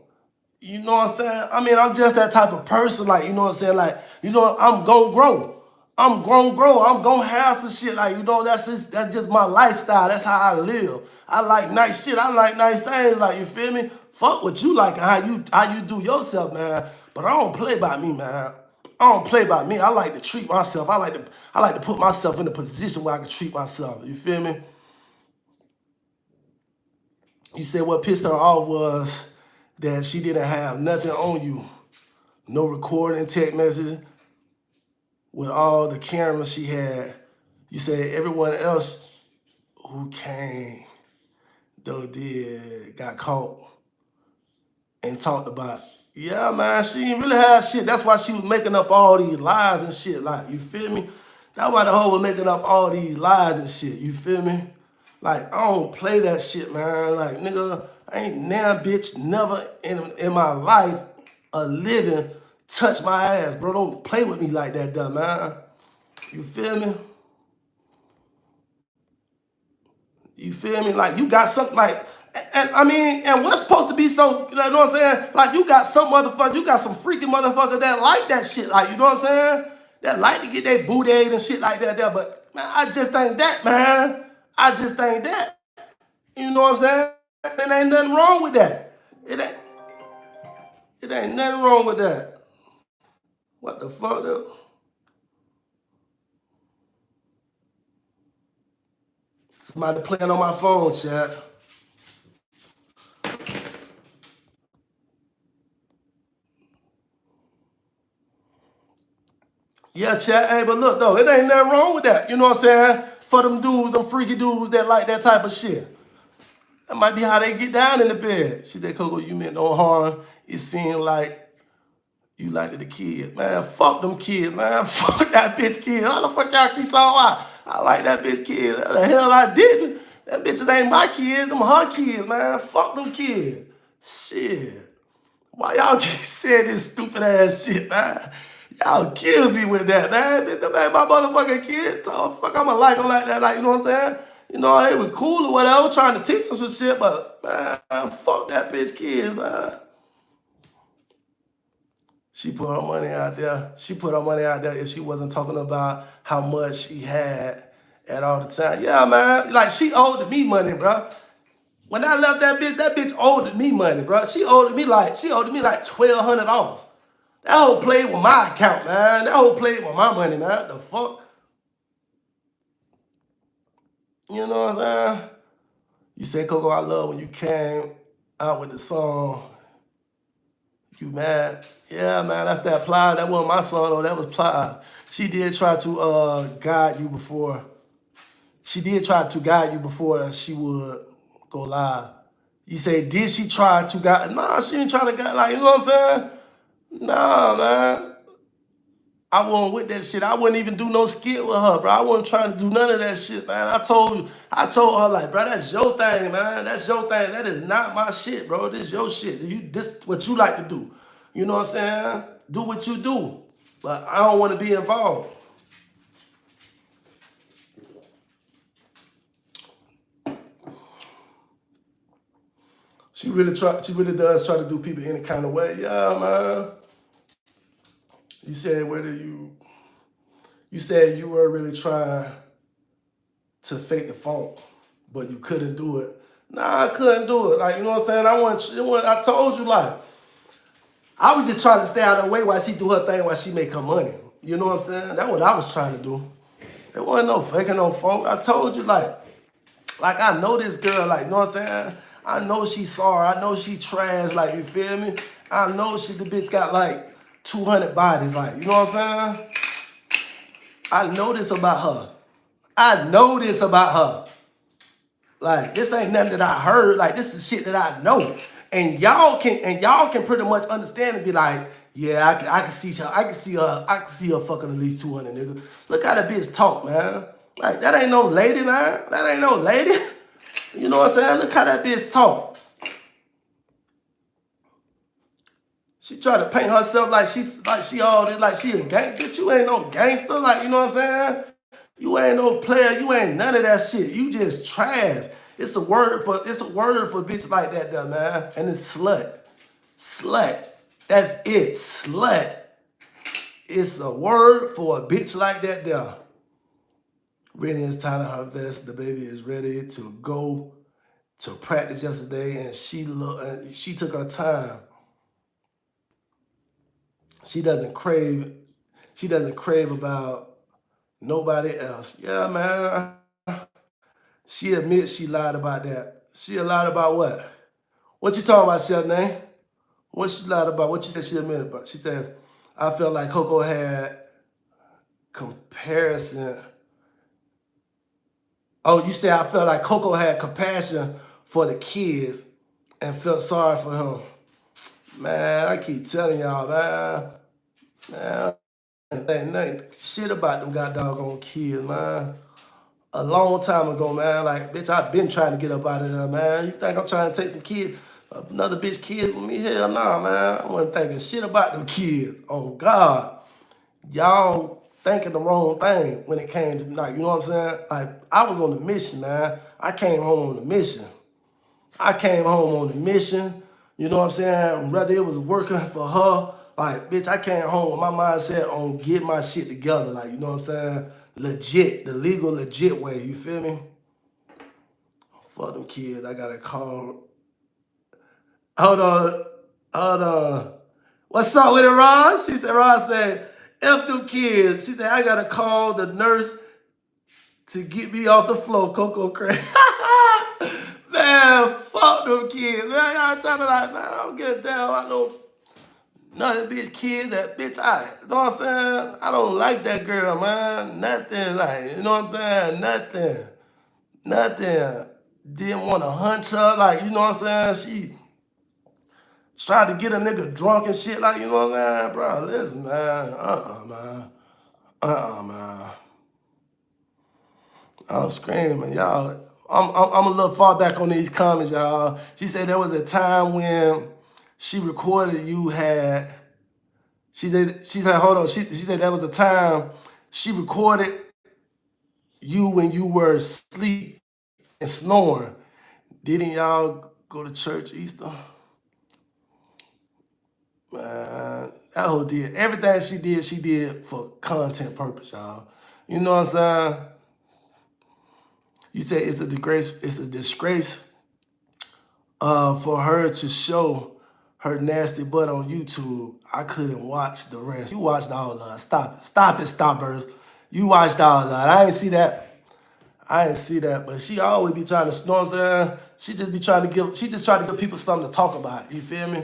You know what I'm saying? I mean, I'm just that type of person, like, you know what I'm saying? Like, you know, I'm gonna grow. I'm gonna grow. I'm gonna have some shit. Like, you know, that's just my lifestyle. That's how I live. I like nice shit. I like nice things. Like, you feel me? Fuck what you like and how you do yourself, man. But I don't play by me, man. I don't play by me. I like to treat myself. I like to put myself in a position where I can treat myself. You feel me? You said what pissed her off was that she didn't have nothing on you. No recording, text message with all the cameras she had. You said everyone else who came, though did, got caught and talked about. Yeah, man, she didn't really have shit. That's why she was making up all these lies and shit. Like, you feel me? That's why the hoe was making up all these lies and shit. You feel me? Like, I don't play that shit, man. Like, nigga, I ain't now, bitch, never in my life a living touch my ass, bro. Don't play with me like that, dumb man. You feel me? You feel me? Like, you got something like, and I mean, and what's supposed to be so, you know what I'm saying? Like, you got some motherfuckers, you got some freaking motherfuckers that like that shit. Like, you know what I'm saying? That like to get their booty ate and shit like that there. But, man, I just ain't that, man. I just ain't that. You know what I'm saying? It ain't nothing wrong with that. It ain't nothing wrong with that. What the fuck, though? Somebody playing on my phone, chat. Yeah, chat. Hey, but look, though, it ain't nothing wrong with that. You know what I'm saying? For them dudes, them freaky dudes that like that type of shit. That might be how they get down in the bed. She said, Coco, you meant no harm. It seemed like you liked the kids. Man, fuck them kids, man. Fuck that bitch kids. How the fuck y'all keep talking about? I like that bitch kids. The hell I didn't. That bitches ain't my kids. Them her kids, man. Fuck them kids. Shit. Why y'all keep saying this stupid ass shit, man? Y'all kills me with that, man. Them ain't my motherfucking kids. So fuck, I'ma like them like that. Like, you know what I'm saying? You know, they were cool or whatever, trying to teach them some shit, but, man, fuck that bitch kids, man. She put her money out there. She put her money out there if she wasn't talking about how much she had at all the time. Yeah, man. Like, she owed me money, bro. When I left that bitch owed me money, bro. She owed me like $1,200. That whole played with my account, man. That whole played with my money, man. The fuck? You know what I'm saying? You said, Coco, I love when you came out with the song. You mad? Yeah, man, that's that Plies. That wasn't my song, though. That was Plies. She did try to guide you before. She did try to guide you before she would go live. You say, did she try to guide? Nah, she didn't try to guide. Like, you know what I'm saying? Nah, man. I wasn't with that shit. I wouldn't even do no skit with her, bro. I wasn't trying to do none of that shit, man. I told her, like, bro, that's your thing, man. That's your thing. That is not my shit, bro. This your shit. This what you like to do. You know what I'm saying? Do what you do. But I don't want to be involved. She really does try to do people any kind of way. Yeah, man. You said you said you were really trying to fake the funk, but you couldn't do it. Nah, I couldn't do it. Like, you know what I'm saying? I told you, like, I was just trying to stay out of the way while she do her thing, while she make her money. You know what I'm saying? That's what I was trying to do. There wasn't no faking no funk. I told you, like I know this girl, like, you know what I'm saying? I know she sorry. I know she trash. Like, you feel me? I know the bitch got like 200 bodies. Like, you know what I'm saying? I know this about her. I know this about her. Like, this ain't nothing that I heard. Like, this is shit that I know. And y'all can pretty much understand and be like, yeah, I can see her. I can see her fucking at least 200 niggas. Look how that bitch talk, man. Like, that ain't no lady, man. That ain't no lady. You know what I'm saying? Look how that bitch talk. She try to paint herself like she all this, like she a gang. Bitch, you ain't no gangster. Like, you know what I'm saying? You ain't no player. You ain't none of that shit. You just trash. It's a word for bitch like that, though, man. And it's slut. Slut. That's it. Slut. It's a word for a bitch like that, there. Rennie is tying her vest. The baby is ready to go to practice yesterday, and she took her time. She doesn't crave about nobody else. Yeah, man. She admits she lied about that. She lied about what? What you talking about, Shelly? What she lied about? What you said she admitted about? She said, I felt like Coco had comparison. Oh, you said I felt like Coco had compassion for the kids and felt sorry for him. Man, I keep telling y'all, man, ain't nothing shit about them god doggone kids, man. A long time ago, man. Like, bitch, I've been trying to get up out of there, man. You think I'm trying to take some kids, another bitch kids with me? Hell nah, man. I wasn't thinking shit about them kids. Oh, God. Y'all thinking the wrong thing when it came to, like, you know what I'm saying? Like, I was on a mission, man. I came home on a mission. You know what I'm saying? Whether it was working for her, like, bitch, I came home with my mindset on get my shit together. Like, you know what I'm saying? Legit, the legal, legit way. You feel me? Fuck them kids. I got to call. Hold on. What's up with it, Ron? She said, Ron said, F them kids. She said, I got to call the nurse to get me off the floor. Coco crazy. Man, fuck them kids. Man, y'all trying to like, man, I don't get down. I know none of the bitch kids, that bitch, you know what I'm saying? I don't like that girl, man. Nothing like, you know what I'm saying? Nothing. Didn't want to hunch her, like, you know what I'm saying? She tried to get a nigga drunk and shit, like, you know what I'm saying? Bro, listen, man. Man. I'm screaming, y'all. I'm a little far back on these comments, y'all. She said there was a time when she recorded you had. She said, hold on. She said there was a time she recorded you when you were asleep and snoring. Didn't y'all go to church Easter? Man, that whole did everything she did for content purpose, y'all. You know what I'm saying? You say it's a disgrace for her to show her nasty butt on YouTube. I couldn't watch the rest. You watched all of it. Stop it, stoppers. You watched all of it. I didn't see that. But she always be trying to, you know what I'm saying? She just trying to give people something to talk about. You feel me?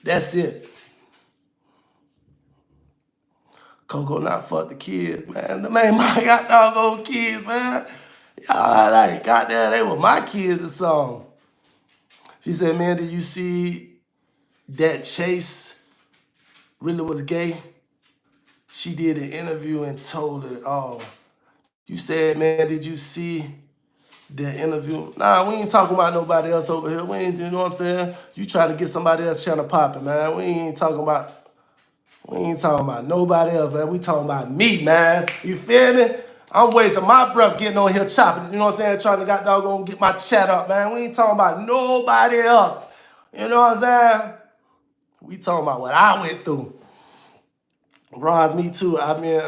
That's it. Coco not fuck the kids, man. The man my got doggone kids, man. Y'all like, goddamn, they were my kids or something. She said, man, did you see that Chase really was gay? She did an interview and told it all. You said, man, did you see the interview? Nah, we ain't talking about nobody else over here. We ain't, you know what I'm saying? You try to get somebody else trying to pop it, man. We ain't talking about nobody else, man. We talking about me, man. You feel me? I'm wasting my breath getting on here chopping, you know what I'm saying? Trying to got doggone get my chat up, man. We ain't talking about nobody else. You know what I'm saying? We talking about what I went through. Ron's me too. I mean,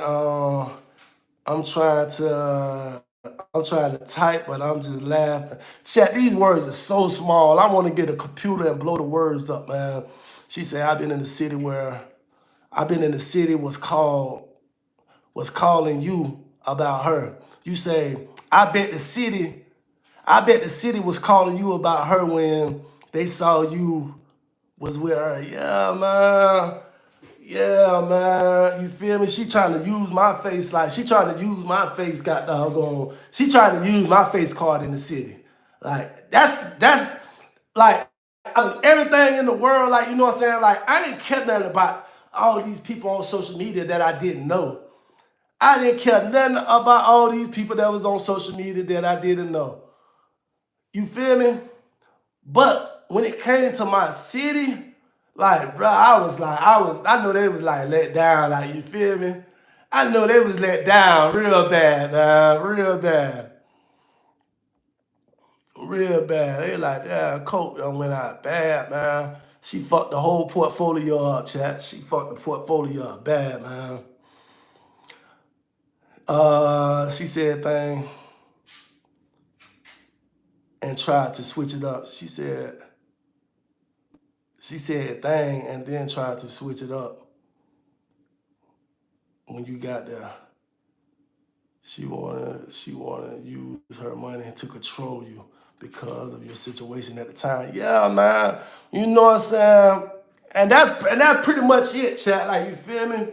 I'm trying to type, but I'm just laughing. Chat, these words are so small. I want to get a computer and blow the words up, man. She said, I've been in the city was calling you about her. You say, I bet the city I bet the city was calling you about her when they saw you was with her. Yeah, man. Yeah, man. You feel me? She trying to use my face like she trying to use my face, got doggone. She trying to use my face card in the city. Like, that's like out of everything in the world, like, you know what I'm saying? Like, I didn't care nothing about all these people on social media that I didn't know. I didn't care nothing about all these people that was on social media that I didn't know. You feel me? But when it came to my city, like, bro, I know they was like let down, like, you feel me? I know they was let down real bad, man, real bad. Real bad. They like, yeah, Coke done went out bad, man. She fucked the whole portfolio up, chat. She fucked the portfolio up bad, man. She said thing and tried to switch it up. She said thing and then tried to switch it up when you got there. She wanted to use her money to control you because of your situation at the time. Yeah, man. You know what I'm saying? And that's pretty much it, chat. Like, you feel me?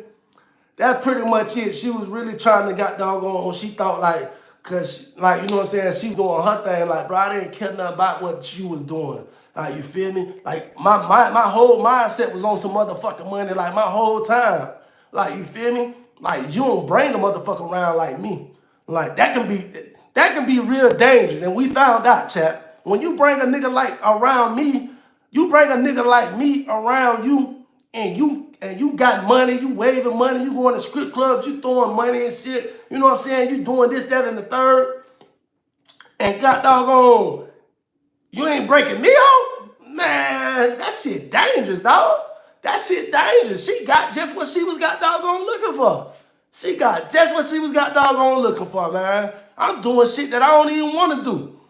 That's pretty much it. She was really trying to got doggone. She thought like, cause like, you know what I'm saying, she doing her thing. Like, bro, I didn't care nothing about what she was doing. Like, you feel me? Like, my whole mindset was on some motherfucking money. Like, my whole time. Like, you feel me? Like, you don't bring a motherfucker around like me. Like, that can be real dangerous. And we found out, chat. When you bring a nigga like around me, you bring a nigga like me around you, and you got money, you waving money, you going to strip clubs, you throwing money and shit. You know what I'm saying? You doing this, that, and the third. And got doggone, you ain't breaking me off? Man, that shit dangerous, dog. That shit dangerous. She got just what she was got doggone looking for. She got just what she was got doggone looking for, man. I'm doing shit that I don't even want to do.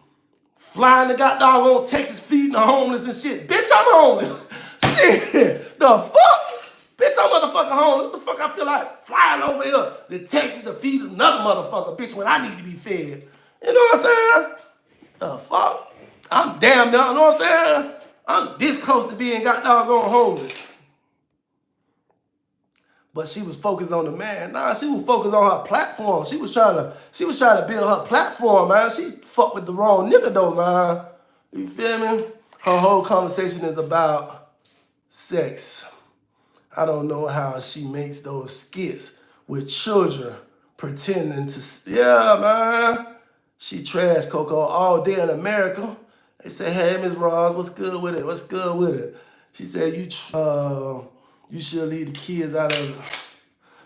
Flying the got doggone Texas feeding the homeless and shit. Bitch, I'm homeless. Shit, the fuck? Bitch, I'm motherfucking homeless. What the fuck I feel like flying over here to Texas to feed another motherfucker, bitch, when I need to be fed? You know what I'm saying? The fuck? I'm damn near, you know what I'm saying? I'm this close to being got doggone homeless. But she was focused on the man. Nah, she was focused on her platform. She was trying to build her platform, man. She fucked with the wrong nigga though, man. You feel me? Her whole conversation is about sex. I don't know how she makes those skits with children pretending to, yeah, man. She trashed Coco all day in America. They say, hey, Ms. Ross, what's good with it? What's good with it? She said, you should leave the kids out of it.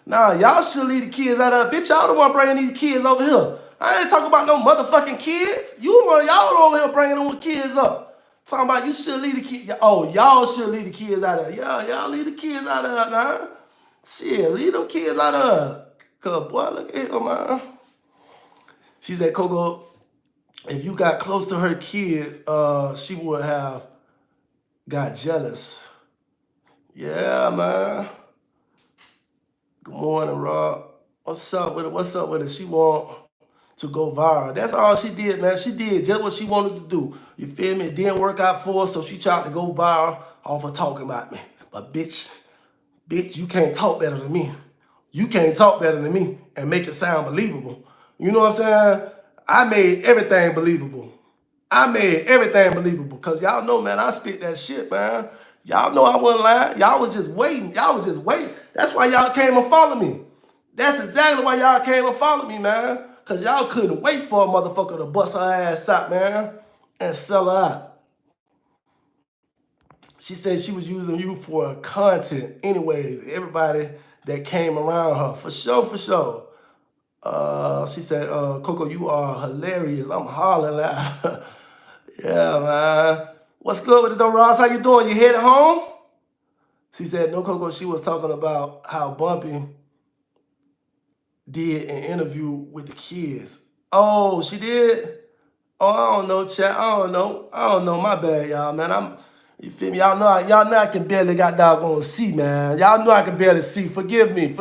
Nah, y'all should leave the kids out of it. Bitch, y'all the one bringing these kids over here. I ain't talking about no motherfucking kids. Y'all over here bringing them kids up. Talking about you should leave the kids. Oh, y'all should leave the kids out of it. Yeah, y'all leave the kids out of it, man. Shit, leave them kids out of it. Cause boy, look at him, man. She said, Coco, if you got close to her kids, she would have got jealous. Yeah, man. Good morning, Rob. What's up with it? What's up with it? She want to go viral. That's all she did, man. She did just what she wanted to do. You feel me? It didn't work out for her, so she tried to go viral off of talking about me. But bitch, you can't talk better than me. You can't talk better than me and make it sound believable. You know what I'm saying? I made everything believable. I made everything believable because y'all know, man, I spit that shit, man. Y'all know I wasn't lying. Y'all was just waiting. Y'all was just waiting. That's why y'all came and followed me. That's exactly why y'all came and followed me, man. Because y'all couldn't wait for a motherfucker to bust her ass out, man, and sell her out. She said she was using you for content. Anyways, everybody that came around her, for sure, for sure. She said, Coco, you are hilarious. I'm hollering loud. Yeah, man. What's good with it though, Ross? How you doing? You headed home? She said, no, Coco, she was talking about how Bumpy did an interview with the kids. Oh, she did? Oh, I don't know, chat. I don't know. My bad, y'all, man. You feel me? Y'all know I can barely got doggone see, man. Y'all know I can barely see. Forgive me.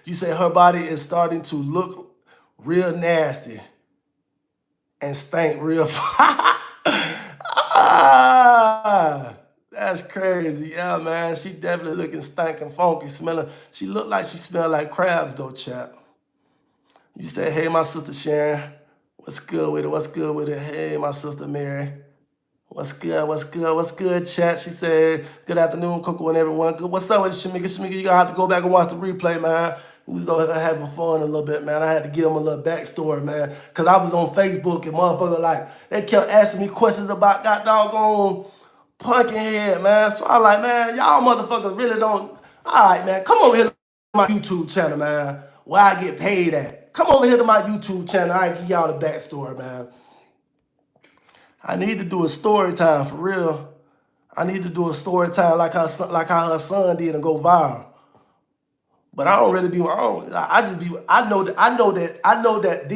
You say her body is starting to look real nasty. and stank real. Ah, that's crazy. Yeah, man. She definitely looking stank and funky, smelling. She looked like she smelled like crabs though, chap. You said, hey, my sister Sharon. What's good with it? What's good with it? Hey, my sister Mary. What's good? What's good? What's good, chat? She said, good afternoon, Coco and everyone. Good. What's up with it, Shamika? Shamika, you gonna have to go back and watch the replay, man. We was over having fun a little bit, man. I had to give them a little backstory, man. Cause I was on Facebook and motherfucker, like, they kept asking me questions about that doggone Pumpkinhead, man. So I like, man, y'all motherfuckers really don't. All right, man, come over here to my YouTube channel, man, where I get paid at. Come over here to my YouTube channel. I give y'all the backstory, man. I need to do a story time for real. I need to do a story time like how her son did and go viral. But I don't really be. I just be. I know that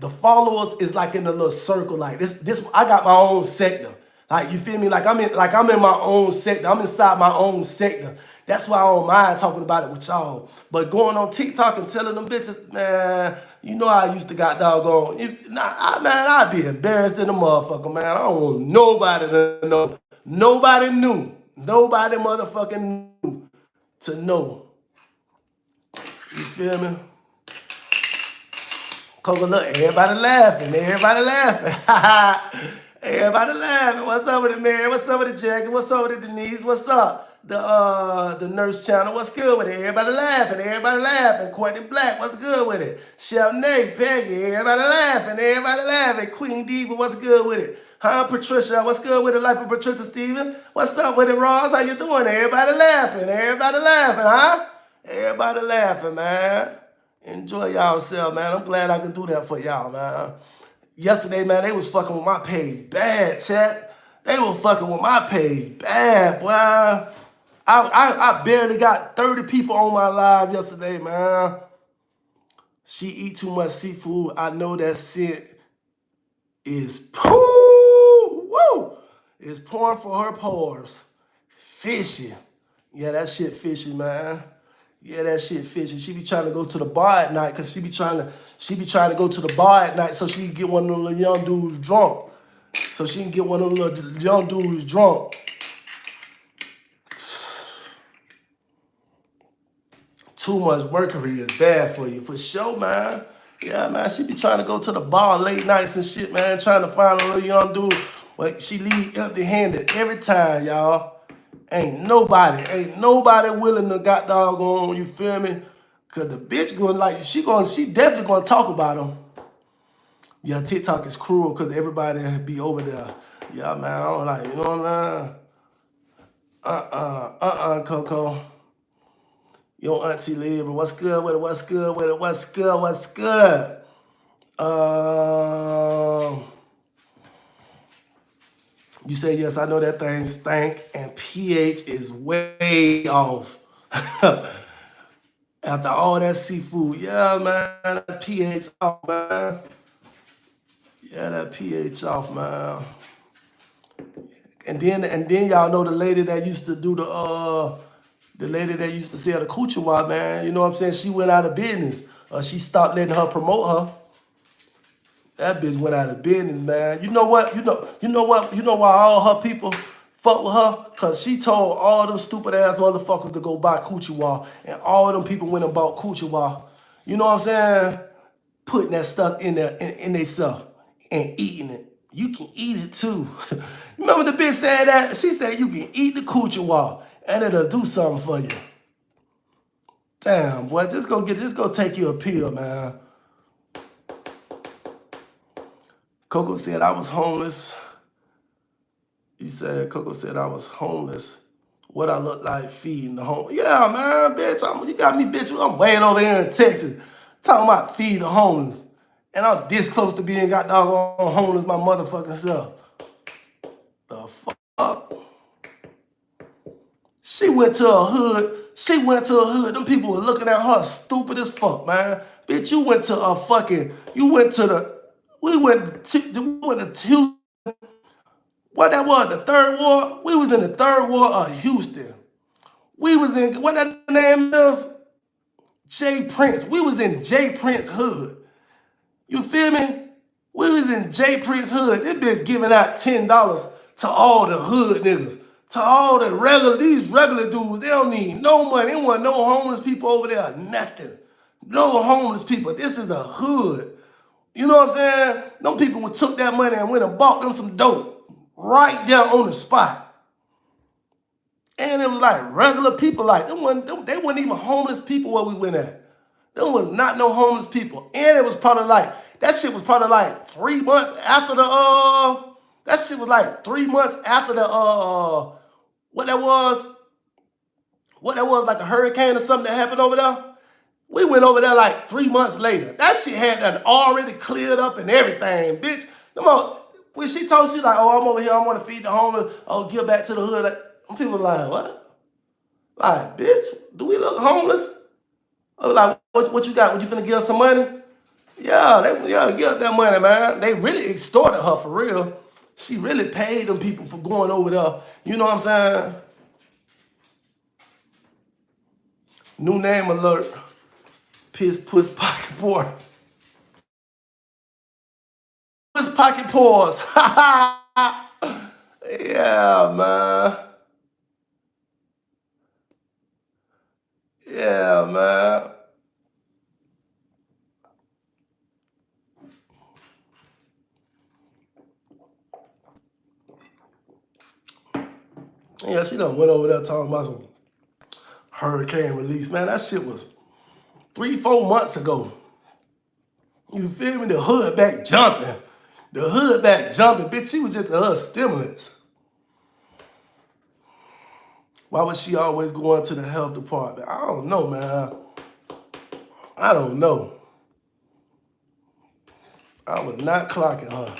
the followers is like in a little circle like this. I got my own sector. Like, you feel me? Like I'm in my own sector. I'm inside my own sector. That's why I don't mind talking about it with y'all. But going on TikTok and telling them bitches, man, you know I used to got doggone. I'd be embarrassed in the motherfucker, man. I don't want nobody to know. Nobody knew. Nobody motherfucking knew to know. You feel me? Coco, look, everybody laughing. Everybody laughing. Everybody laughing. What's up with it, Mary? What's up with it, Jackie? What's up with it, Denise? What's up? The nurse channel. What's good with it? Everybody laughing. Everybody laughing. Courtney Black. What's good with it? Chef Nate, Peggy. Everybody laughing. Everybody laughing. Queen Diva. What's good with it? Huh, Patricia? What's good with it? Life of Patricia Stevens. What's up with it, Ross? How you doing? Everybody laughing. Everybody laughing, huh? Everybody laughing, man. Enjoy y'all, man. I'm glad I can do that for y'all, man. Yesterday, man, they was fucking with my page bad, chat. They were fucking with my page bad, boy. I barely got 30 people on my live yesterday, man. She eat too much seafood. I know that shit is woo. It's pouring for her pores. Fishy. Yeah, that shit fishy, man. Yeah, that shit fishy. She be trying to go to the bar at night because she be trying to go to the bar at night so she can get one of them little young dudes drunk. So she can get one of them little young dudes drunk. Too much mercury is bad for you, for sure, man. Yeah, man, she be trying to go to the bar late nights and shit, man, trying to find a little young dude. But she leave empty-handed every time, y'all. Ain't nobody willing to got doggone, you feel me? Cause the bitch going like, she definitely gonna talk about him. Yeah, TikTok is cruel cause everybody be over there. Yeah, man, I don't like, you know what I'm saying? Coco. Yo, Auntie Libra, what's good with it? What's good with it? What's good? What's good? You say, yes, I know that thing stank and pH is way off. After all that seafood, yeah, man, that pH off, man. Yeah, that pH off, man. And then y'all know the lady that used to do the lady that used to sell the Coochie Wah, man. You know what I'm saying? She went out of business. She stopped letting her promote her. That bitch went out of business, man. You know what? You know why all her people fuck with her? Cause she told all them stupid ass motherfuckers to go buy Coochie Wah, and all of them people went and bought Coochie Wah. You know what I'm saying? Putting that stuff in their stuff and eating it. You can eat it too. Remember the bitch said that? She said you can eat the Coochie Wah and it'll do something for you. Damn, boy, just go take you a pill, man. Coco said I was homeless. You said Coco said I was homeless. What I look like feeding the homeless. Yeah, man, bitch. You got me, bitch. I'm way over here in Texas talking about feeding the homeless. And I'm this close to being got doggone homeless my motherfucking self. The fuck? She went to a hood. Them people were looking at her stupid as fuck, man. Bitch, you went to a fucking, we went to what that was, the third ward? We was in the third ward of Houston. We was in, what that name is? J. Prince. We was in J. Prince hood. You feel me? We was in J Prince hood. This bitch giving out $10 to all the hood niggas. To all the these regular dudes, they don't need no money. There wasn't no homeless people over there, nothing. No homeless people. This is a hood. You know what I'm saying? Them people took that money and went and bought them some dope right there on the spot. And it was like regular people, like they weren't even homeless people where we went at. There was not no homeless people. And it was probably like, that shit was probably like 3 months after the, that shit was like 3 months after the, what that was, like a hurricane or something that happened over there. We went over there like 3 months later. That shit had done already cleared up and everything, bitch. Come on. When she told you like, oh, I'm over here, I want to feed the homeless, oh, give back to the hood. Like, people like, what? Like, bitch, do we look homeless? I was like, what you got? What, you finna give us some money? Yeah, give us that money, man. They really extorted her for real. She really paid them people for going over there. You know what I'm saying? New name alert. Piss, puss, pocket pour. Puss, pocket pores. Yeah, man. Yeah, man. Yeah, she done went over there talking about some hurricane release. Man, that shit was 3-4 months ago. You feel me? The hood back jumping. The hood back jumping. Bitch, she was just a stimulus. Why was she always going to the health department? I don't know, man. I don't know. I was not clocking her.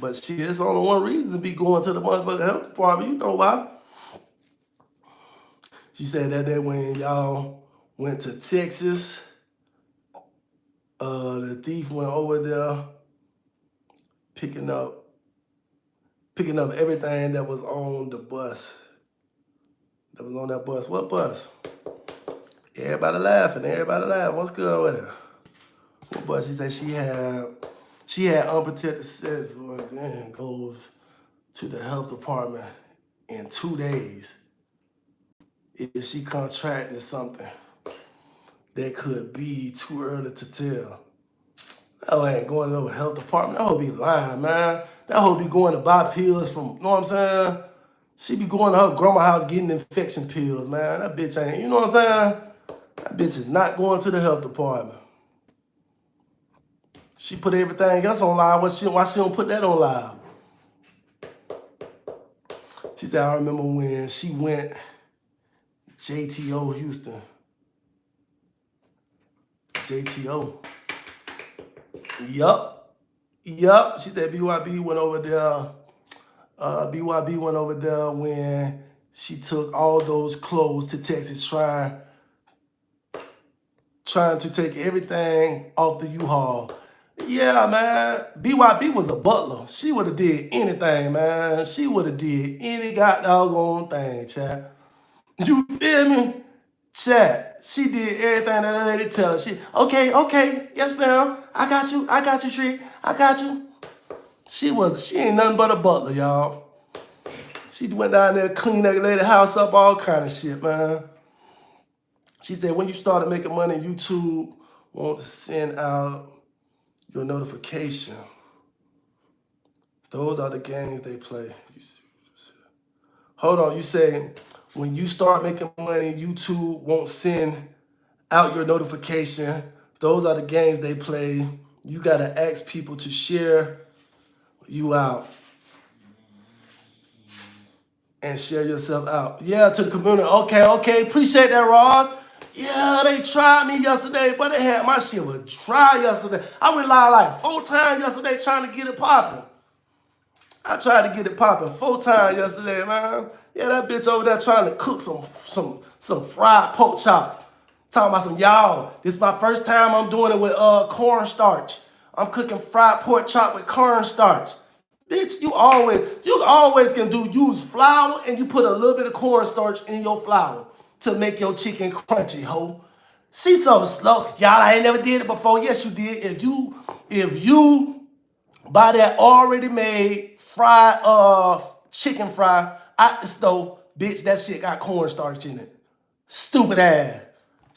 But she is only one reason to be going to the motherfucking health department. You know why? She said that day when y'all went to Texas, the thief went over there picking up everything that was on the bus. That was on that bus. What bus? Everybody laughing. What's good with it? What bus? She said she had unprotected sex and then goes to the health department in 2 days. If she contracted something that could be too early to tell. That ain't going to no health department. That hoe be lying, man. That hoe be going to buy pills from, you know what I'm saying? She be going to her grandma's house getting infection pills, man. That bitch ain't, you know what I'm saying? That bitch is not going to the health department. She put everything else on live. Why she don't put that on live? She said, I remember when she went JTO Houston. JTO. Yup. She said BYB went over there. BYB went over there when she took all those clothes to Texas trying to take everything off the U-Haul. Yeah, man. BYB was a butler. She would have did anything, man. She would have did any goddamn thing, chat. You feel me? Chat. She did everything that lady tell her. She, okay, yes, ma'am. I got you, Tree. I got you. She ain't nothing but a butler, y'all. She went down there, cleaned that lady house up, all kind of shit, man. She said when you started making money, YouTube want to send out your notification. Those are the games they play. Hold on, you say when you start making money, YouTube won't send out your notification. Those are the games they play. You gotta ask people to share you out and share yourself out. Yeah, to the community. Okay. Appreciate that, Rod. Yeah, they tried me yesterday, but they had my shit was dry yesterday. I went live like 4 times yesterday trying to get it popping. I tried to get it popping 4 times yesterday, man. Yeah, that bitch over there trying to cook some fried pork chop. Talking about some, y'all, this is my first time I'm doing it with cornstarch. I'm cooking fried pork chop with cornstarch. Bitch, you always can use flour and you put a little bit of cornstarch in your flour to make your chicken crunchy, ho. She's so slow. Y'all, I ain't never did it before. Yes, you did. if you buy that already made fried chicken fry out the stove, bitch, that shit got cornstarch in it. Stupid ass.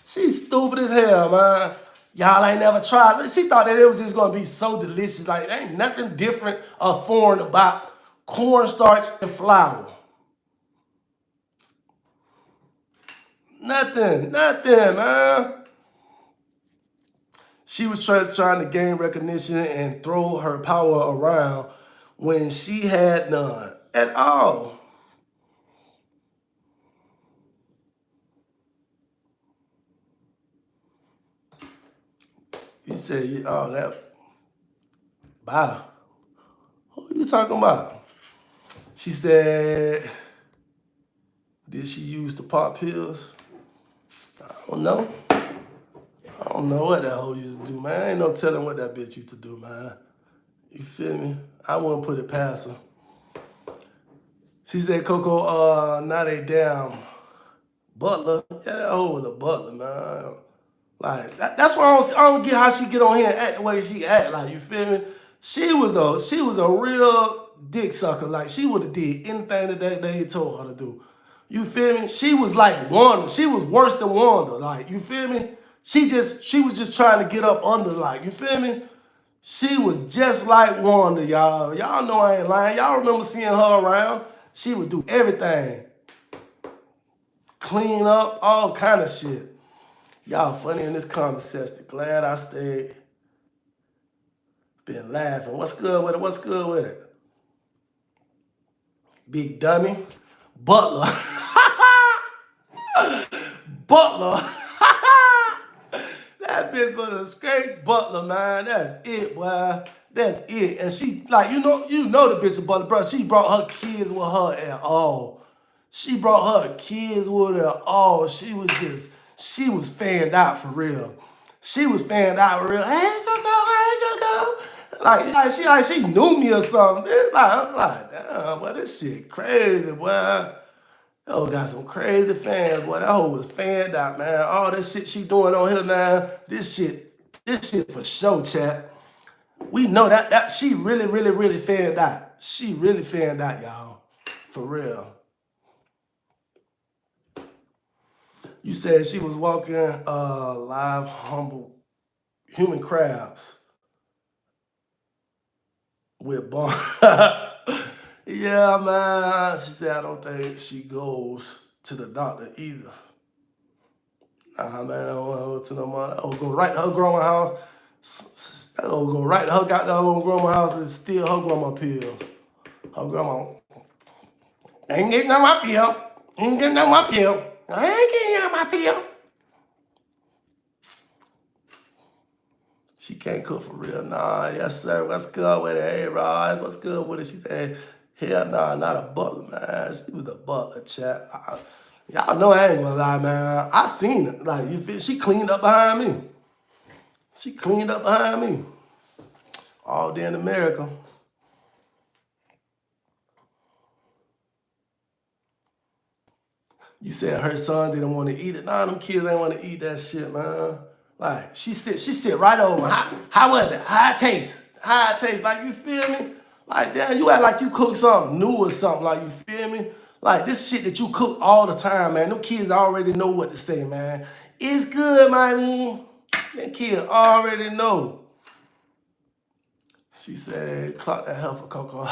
She's stupid as hell, man. Y'all ain't never tried it. She thought that it was just gonna be so delicious. Like, ain't nothing different or foreign about cornstarch and flour. Nothing, man. She was trying to gain recognition and throw her power around when she had none at all. You said, oh, that, bye. Who are you talking about? She said, did she use the pop pills? I don't know. I don't know what that hoe used to do, man. Ain't no telling what that bitch used to do, man. You feel me? I wouldn't put it past her. She said, Coco, not a damn butler. Yeah, that hoe was a butler, man. Like, that's why I don't get how she get on here and act the way she act. Like, you feel me? She was a real dick sucker. Like, she would have did anything that they told her to do. You feel me? She was like Wanda. She was worse than Wanda. Like, you feel me? She was just trying to get up under, like, you feel me? She was just like Wanda, y'all. Y'all know I ain't lying. Y'all remember seeing her around? She would do everything. Clean up, all kind of shit. Y'all funny in this conversation. Glad I stayed. Been laughing. What's good with it? What's good with it? Big dummy. Butler. Butler. That bitch was a straight butler, man. That's it, boy. That's it. And she, like, you know the bitch a butler, bro. She brought her kids with her at all. She brought her kids with her at all. She was fanned out for real. She was fanned out for real. Hey, go. Like she knew me or something. I'm like, damn, boy, this shit crazy, boy. That hoe got some crazy fans, boy. That hoe was fanned out, man. All this shit she doing on here, man. This shit for show, chat. We know that she really fanned out. She really fanned out, y'all. For real. You said she was walking live humble human crabs with bone. Yeah, man. She said I don't think she goes to the doctor either. Nah, man, I don't want to go to no more. I'll go right to her grandma's house. I'll go right to her goddamn grandma's house and steal her grandma pills. Her grandma ain't getting on my pill. Ain't getting on my pill. I ain't getting on my pill. She can't cook for real. Nah, yes, sir. What's good with it? Hey, Roz, what's good with it? She said, hell nah, not a butler, man. She was a butler, chat. Y'all know I ain't gonna lie, man. I seen it. Like, you feel, she cleaned up behind me. She cleaned up behind me. All day in America. You said her son didn't want to eat it. Nah, them kids ain't want to eat that shit, man. Like, she sit right over. How was it? How it taste? How it taste? Like, you feel me? Like, damn, you act like you cook something new or something. Like, you feel me? Like, this shit that you cook all the time, man. Them kids already know what to say, man. It's good, mommy. Them kids already know. She said, clock that hell for Coco.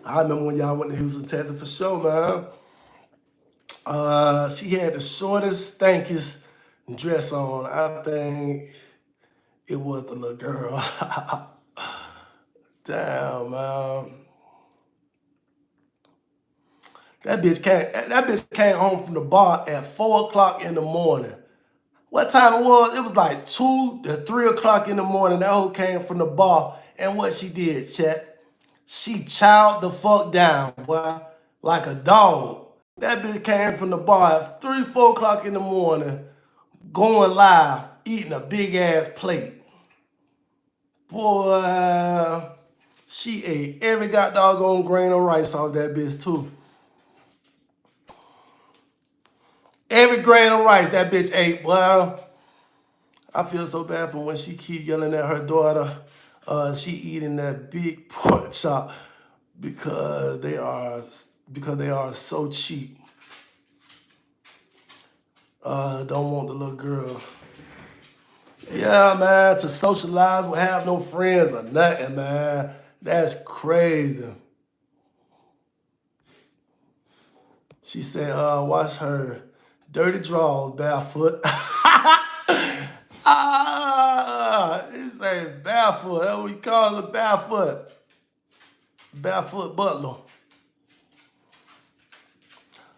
I remember when y'all went to Houston, Texas for sure, man. She had the shortest, stankiest dress on. I think it was the little girl. Damn, man. That bitch came home from the bar at 4 o'clock in the morning. What time it was? It was like 2 to 3 o'clock in the morning. That hoe came from the bar. And what she did, chat? She chowed the fuck down, boy, like a dog. That bitch came from the bar at 3, 4 o'clock in the morning, going live, eating a big ass plate. Boy, she ate every goddamn grain of rice off that bitch too. Every grain of rice that bitch ate. Well, I feel so bad for when she keep yelling at her daughter. She eating that big pork chop because they are so cheap. Don't want the little girl. Yeah, man, to socialize will have no friends or nothing, man. That's crazy. She said, watch her dirty drawers barefoot. He said barefoot. That's what we call it, barefoot. Barefoot Butler.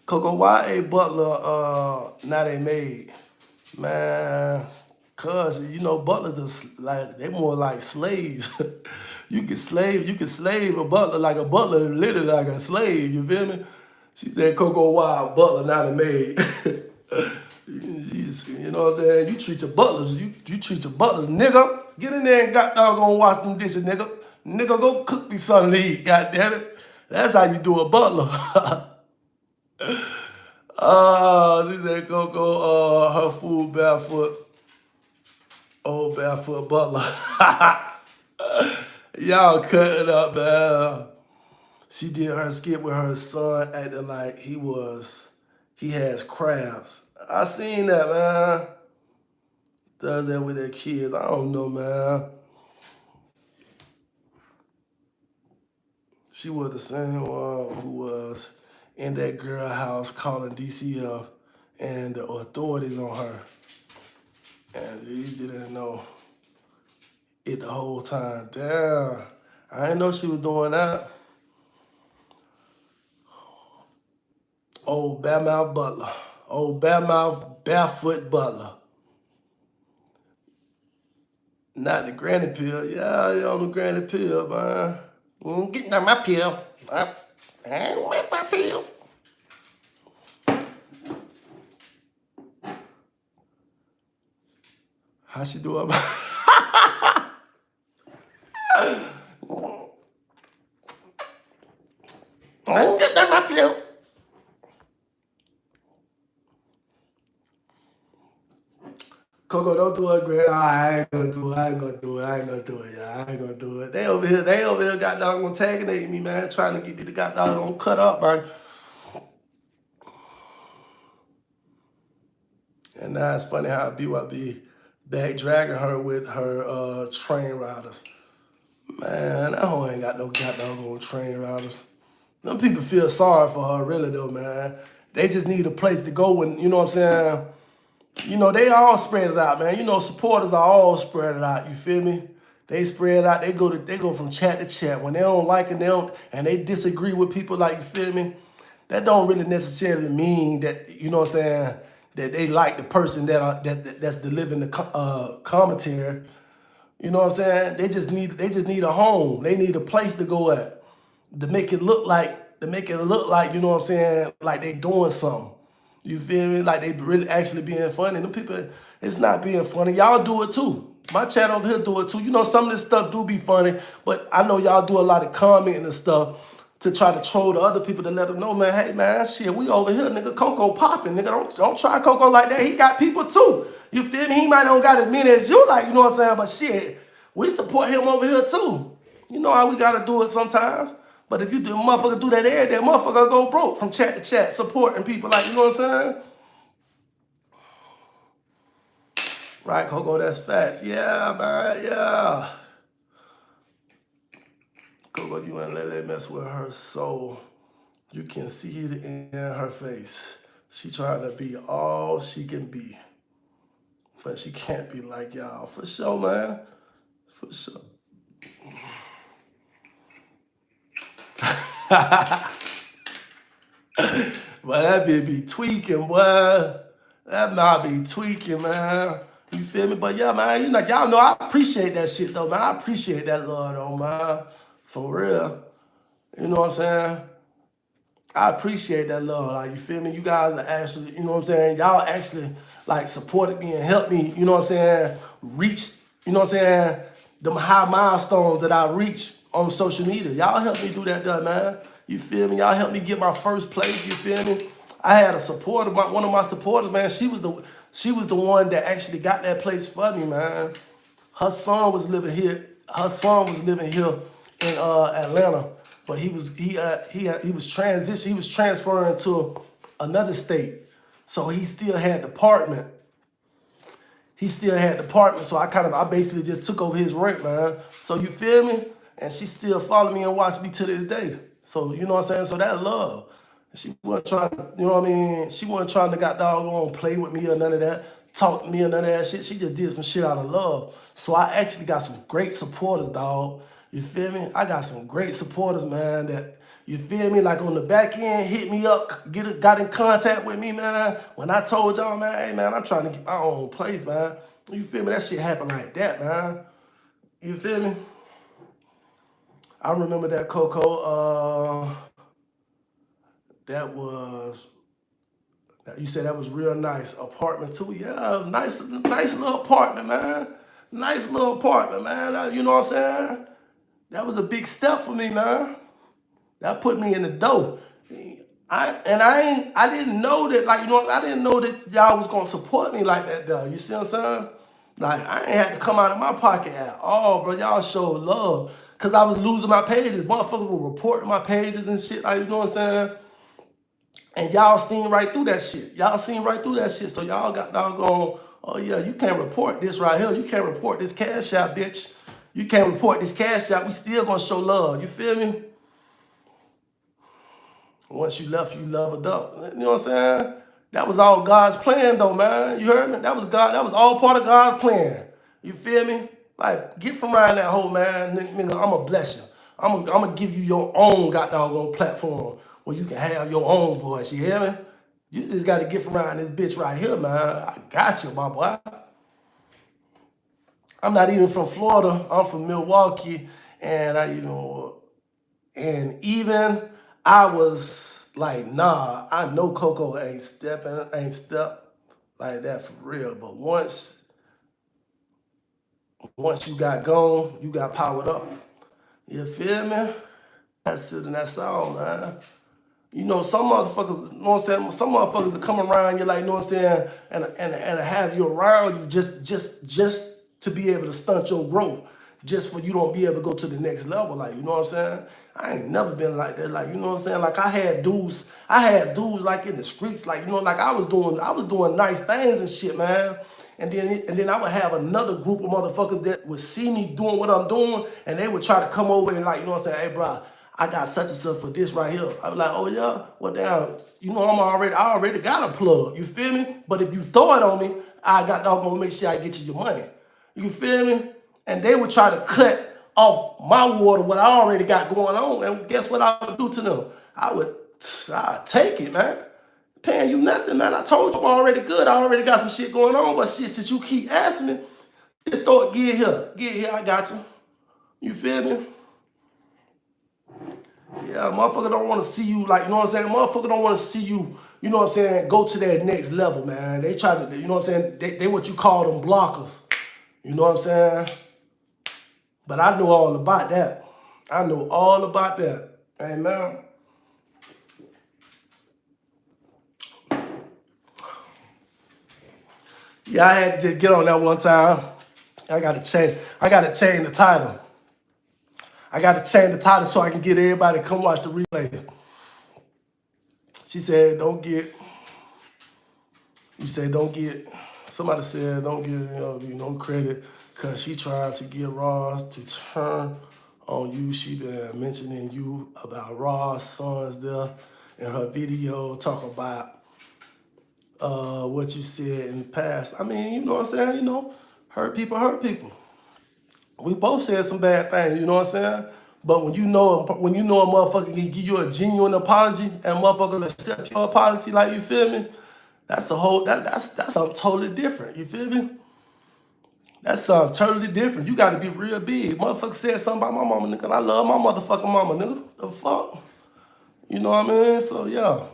Coco, why a Butler not a maid? Man, cause you know butlers are like they more like slaves. you can slave a butler like a butler, literally like a slave. You feel me? She said, Coco, why a butler not a maid? You know what I'm saying? You treat your butlers, you treat your butlers, nigga. Get in there and got doggone wash them dishes, nigga. Nigga, go cook me something to eat, goddamn it. That's how you do a butler. She said Coco, her food barefoot. Old barefoot butler. Y'all cut it up, man. She did her skit with her son acting like he has crabs. I seen that, man. Does that with their kids. I don't know, man. She was the same one who was in that girl house calling DCF and the authorities on her. And you didn't know it the whole time. Damn. I didn't know she was doing that. Old badmouth Butler. Old badmouth barefoot Butler. Not the granny pill. Yeah, you on the granny pill, man. You ain't getting on my pill. I don't make my pills. How she do it? I ain't getting on my pill. Coco, don't do it, Grant. I ain't gonna do it. I ain't gonna do it. Yeah, I ain't gonna do it. They over here got doggone antagonating me, man, trying to get me to got doggone cut up, man. And now it's funny how BYB back dragging her with her train riders. Man, that hoe ain't got no goddamn train riders. Them people feel sorry for her, really though, man. They just need a place to go when, you know what I'm saying? You know, they all spread it out, man. You know, supporters are all spread it out, you feel me? They spread out, they go from chat to chat. When they don't like it, and they disagree with people, like, you feel me? That don't really necessarily mean that, you know what I'm saying, that they like the person that's delivering the commentary. You know what I'm saying? They just need a home. They need a place to go at to make it look like, you know what I'm saying, like they doing something. You feel me? Like they really actually being funny. Them people, it's not being funny. Y'all do it too. My chat over here do it too. You know, some of this stuff do be funny, but I know y'all do a lot of commenting and stuff to try to troll the other people to let them know, man, hey man, shit, we over here, nigga, Coco popping, nigga. Don't try Coco like that. He got people too. You feel me? He might not got as many as you like, you know what I'm saying? But shit, we support him over here too. You know how we gotta do it sometimes. But if you do motherfucker do that every day, motherfucker go broke from chat to chat, supporting people like, you know what I'm saying? Right, Coco, that's facts. Yeah, man, yeah. Coco, you ain't let that mess with her soul. You can see it in her face. She trying to be all she can be. But she can't be like y'all. For sure, man. For sure. But that bitch be tweaking, boy. That might be tweaking, man. You feel me? But yeah, man, you know, y'all know I appreciate that shit though, man. I appreciate that love though, man. For real. You know what I'm saying? I appreciate that love. Like, you feel me? You guys are actually, you know what I'm saying? Y'all actually like supported me and helped me, you know what I'm saying, reach, you know what I'm saying, them high milestones that I reach on social media. Y'all helped me do that, man. You feel me? Y'all helped me get my first place, you feel me? I had a supporter, one of my supporters, man. She was the one that actually got that place for me, man. Her son was living here. Her son was living here in Atlanta, but he was transition. He was transferring to another state, so he still had the apartment. He still had the apartment, so I basically just took over his rent, man. So you feel me? And she still follow me and watch me to this day. So you know what I'm saying? So that love. She wasn't trying to, you know what I mean? She wasn't trying to got doggone play with me or none of that, talk to me or none of that shit. She just did some shit out of love. So I actually got some great supporters, dog. You feel me? I got some great supporters, man, that you feel me? Like on the back end, hit me up, got in contact with me, man. When I told y'all, man, hey man, I'm trying to get my own place, man. You feel me? That shit happened like that, man. You feel me? I remember that Coco, that was, you said that was real nice. Apartment too? Yeah, nice little apartment, man. Nice little apartment, man. You know what I'm saying? That was a big step for me, man. That put me in the dough. I didn't know that, like, you know, I didn't know that y'all was gonna support me like that though. You see what I'm saying? Like, I ain't had to come out of my pocket at all, bro. Y'all showed love. Cause I was losing my pages. Motherfuckers were reporting my pages and shit, like, you know what I'm saying? And y'all seen right through that shit. Y'all seen right through that shit. So y'all got doggone, oh yeah, you can't report this right here. You can't report this cash out, bitch. You can't report this cash out. We still gonna show love. You feel me? Once you left, you leveled up. You know what I'm saying? That was all God's plan, though, man. You heard me? That was God. That was all part of God's plan. You feel me? Like, get from around that hole, man. Nigga, I'm going to bless you. I'm gonna give you your own goddamn platform where you can have your own voice. You hear me? You just got to get from around this bitch right here, man. I got you, my boy. I'm not even from Florida. I'm from Milwaukee. And even I was like, nah, I know Coco ain't step like that for real. But once you got gone, you got powered up. You feel me? That's it and that's all, man. You know, some motherfuckers, you know what I'm saying? Some motherfuckers that come around you, like, you know what I'm saying, and have you around you just to be able to stunt your growth, just for you don't be able to go to the next level, like, you know what I'm saying? I ain't never been like that, like, you know what I'm saying? Like, I had dudes like in the streets, like, you know, like I was doing nice things and shit, man. And then I would have another group of motherfuckers that would see me doing what I'm doing, and they would try to come over and, like, you know what I'm saying, hey, bro, I got such and such for this right here. I was like, oh yeah, well damn, you know, I already got a plug. You feel me? But if you throw it on me, I got doggone make sure I get you your money. You feel me? And they would try to cut off my water, what I already got going on. And guess what I would do to them? I'd take it, man. Paying you nothing, man. I told you I'm already good. I already got some shit going on. But shit, since you keep asking me, just throw it, get here, I got you. You feel me? Yeah, motherfucker don't want to see you, like, you know what I'm saying? Motherfucker don't want to see you, you know what I'm saying, go to that next level, man. They try to, you know what I'm saying? They what you call them blockers. You know what I'm saying? But I know all about that. I know all about that. Amen. Yeah, I had to just get on that one time. I gotta change the title. I gotta change the title so I can get everybody to come watch the replay. She said, don't get, somebody said don't give no credit because she tried to get Ross to turn on you. She been mentioning you about Ross' sons there in her video talking about what you said in the past. I mean, you know what I'm saying? You know, hurt people. We both said some bad things, you know what I'm saying? But when you know a motherfucker can give you a genuine apology and a motherfucker will accept your apology, like, you feel me? That's something totally different. You feel me? That's something totally different. You got to be real big. Motherfucker said something about my mama, nigga. And I love my motherfucking mama, nigga. The fuck? You know what I mean? So yeah.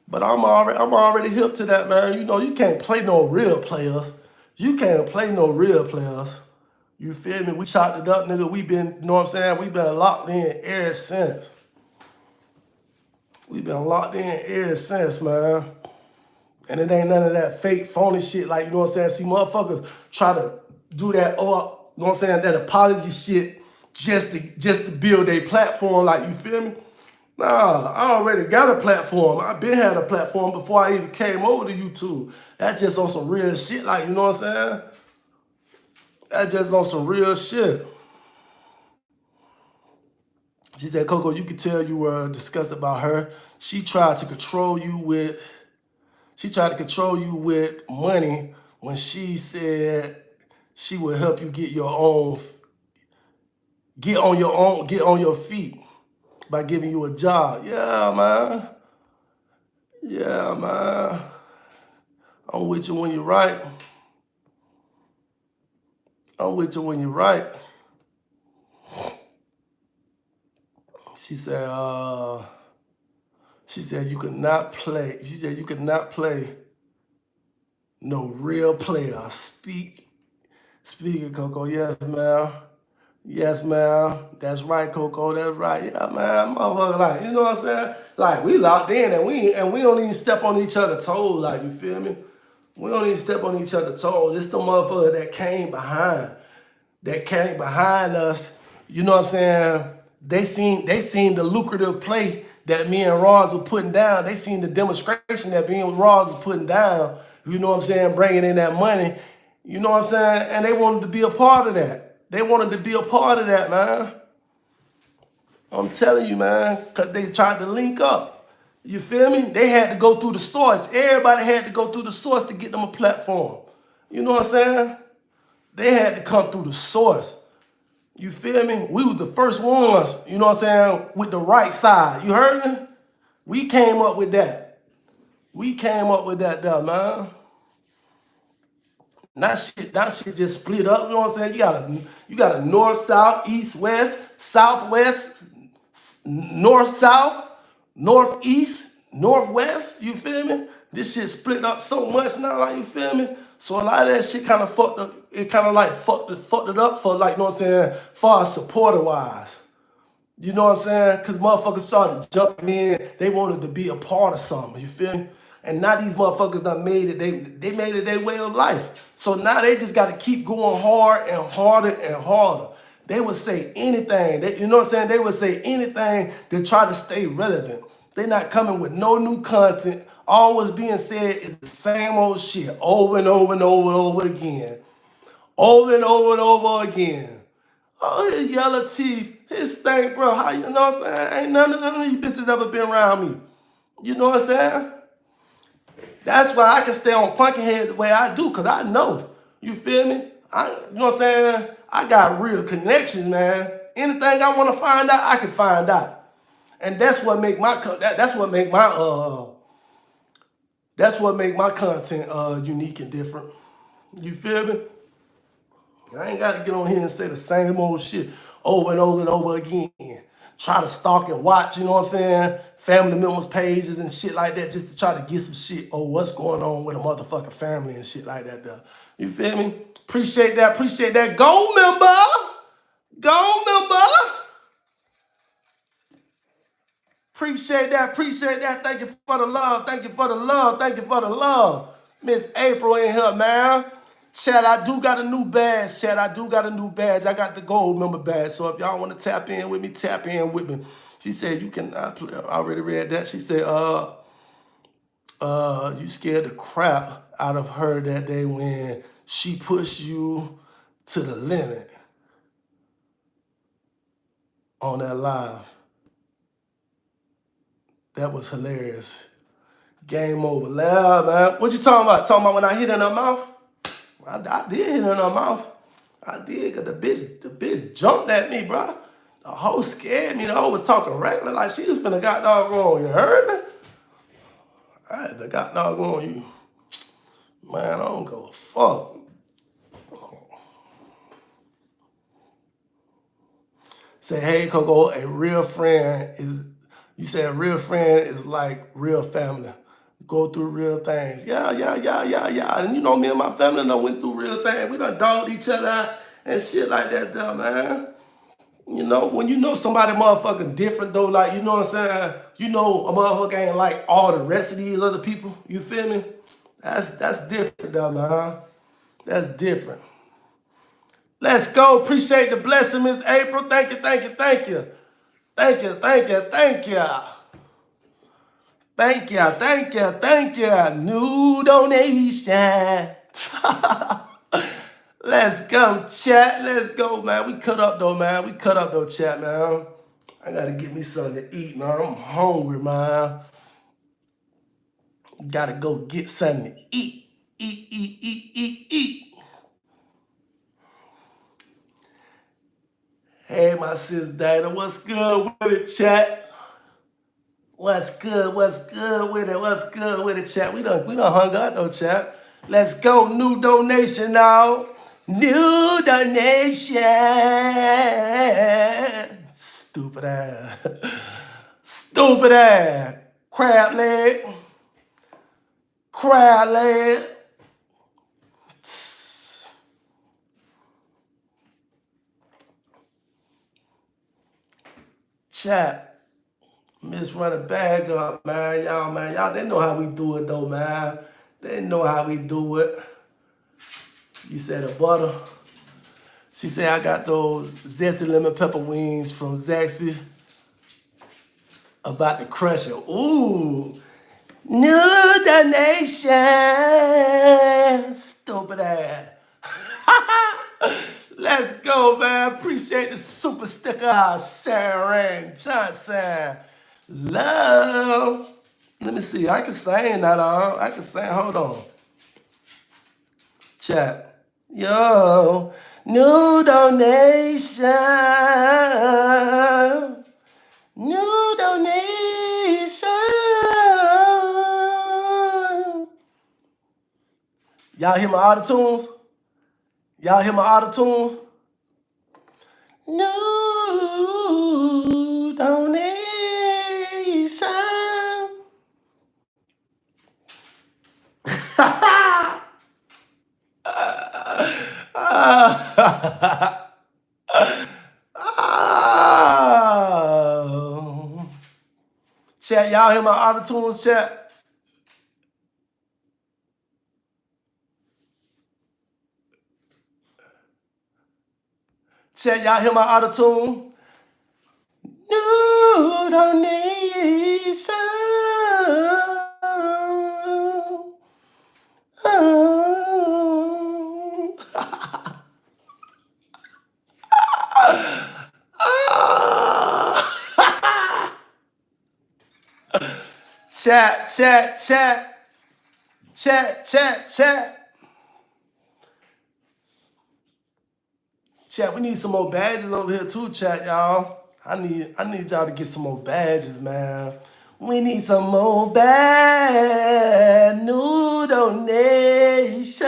But I'm already hip to that, man. You know, you can't play no real players. You can't play no real players. You feel me? We chopped it up, nigga. We been, you know what I'm saying? We been locked in ever since. We been locked in ever since, man. And it ain't none of that fake, phony shit. Like, you know what I'm saying? See, motherfuckers try to do that, or, you know what I'm saying, that apology shit just to build a platform. Like, you feel me? Nah, I already got a platform. I been had a platform before I even came over to YouTube. That's just on some real shit. Like, you know what I'm saying? That's just on some real shit. She said, Coco, you could tell you were disgusted about her. She tried to control you with money when she said she would help you get on your feet by giving you a job. Yeah, man. Yeah, man. I'm with you when you're right. I'm with you when you're right. She said you could not play. She said you could not play no real player. Speaking, Coco. Yes, ma'am. Yes, ma'am. That's right, Coco. That's right. Yeah, man. Motherfucker, like, you know what I'm saying? Like, we locked in and we don't even step on each other's toes, like, you feel me? We don't even step on each other's toes. It's the motherfucker that came behind us. You know what I'm saying? They seen the lucrative play that me and Roz were putting down. They seen the demonstration that me and Roz was putting down. You know what I'm saying? Bringing in that money. You know what I'm saying? And they wanted to be a part of that. They wanted to be a part of that, man. I'm telling you, man, because they tried to link up. You feel me? They had to go through the source. Everybody had to go through the source to get them a platform. You know what I'm saying? They had to come through the source. You feel me? We was the first ones, you know what I'm saying, with the right side. You heard me? We came up with that. We came up with that there, man. That shit just split up, you know what I'm saying? You got a north, south, east, west, southwest, north, south, northeast, northwest, you feel me? This shit split up so much now, like, you feel me? So a lot of that shit kind of fucked up. It kind of like fucked it up for, like, you know what I'm saying, far as supporter-wise. You know what I'm saying? Because motherfuckers started jumping in. They wanted to be a part of something, you feel me? And now these motherfuckers done made it, they made it their way of life. So now they just got to keep going hard and harder and harder. They would say anything, you know what I'm saying? They would say anything to try to stay relevant. They not coming with no new content. All what's being said is the same old shit over and over and over and over again. Over and over and over again. Oh, his yellow teeth, his stank, bro. How you know what I'm saying? Ain't none of these bitches ever been around me. You know what I'm saying? That's why I can stay on Punkenhead the way I do, because I know. You feel me? You know what I'm saying? I got real connections, man. Anything I want to find out, I can find out. And that's what make my content unique and different. You feel me? I ain't got to get on here and say the same old shit over and over and over again. Try to stalk and watch, you know what I'm saying? Family members' pages and shit like that just to try to get some shit. Oh, what's going on with a motherfucking family and shit like that, though. You feel me? Appreciate that. Appreciate that. Gold member. Gold member. Appreciate that. Appreciate that. Thank you for the love. Thank you for the love. Thank you for the love. Miss April in here, man. Chat, I do got a new badge. Chat, I do got a new badge. I got the gold member badge. So if y'all want to tap in with me, tap in with me. She said, you can, I already read that. She said, you scared the crap out of her that day when she pushed you to the limit on that live. That was hilarious. Game over. Loud, man. What you talking about? Talking about when I hit in her mouth? I did hit in her mouth. I did, because the bitch jumped at me, bro. The hoe scared me. The hoe was talking regular like she was finna got doggone. You heard me? I had to got doggone you. Man, I don't give a fuck. Say, hey, Coco, a real friend is, you say a real friend is like real family. Go through real things. Yeah. And you know, me and my family done went through real things. We done dogged each other out and shit like that though, man. You know, when you know somebody motherfucking different though, like, you know what I'm saying? you know, a motherfucker ain't like all the rest of these other people. You feel me? That's different though, man. That's different. Let's go. Appreciate the blessing, Miss April. Thank you, thank you, thank you. Thank you, thank you, thank you. Thank you, thank you, thank you. New donation. Let's go, chat. Let's go, man. We cut up though, man. We cut up though, chat, man. I gotta get me something to eat, man. I'm hungry, man. Gotta go get something to eat. Eat, eat, eat, eat, eat. Hey, my sis Dana, what's good with it, chat? What's good? What's good with it? What's good with it, chat? We done hung out though, chat. Let's go. New donation now. New donation. Stupid ass. Stupid ass. Crab leg. Crab leg. Chat. Miss run a bag up, man. Y'all, they know how we do it though, man. They know how we do it. You said a butter. She said I got those zesty lemon pepper wings from Zaxby. About to crush it. Ooh. New donation. Stupid ass. Let's go, man. Appreciate the super sticker, Sharon Johnson. Love. Let me see. I can sing that. I can sing. Hold on. Chat. Yo. New donation. New donation. Y'all hear my auto tunes? Y'all hear my auto tunes? New donation. Oh. Chat, y'all hear my auto tunes, chat? Chat, y'all hear my auto tune? New donation. Chat, chat, chat. Chat, chat, chat. Chat, we need some more badges over here too, chat, y'all. I need y'all to get some more badges, man. We need some more bad new donation.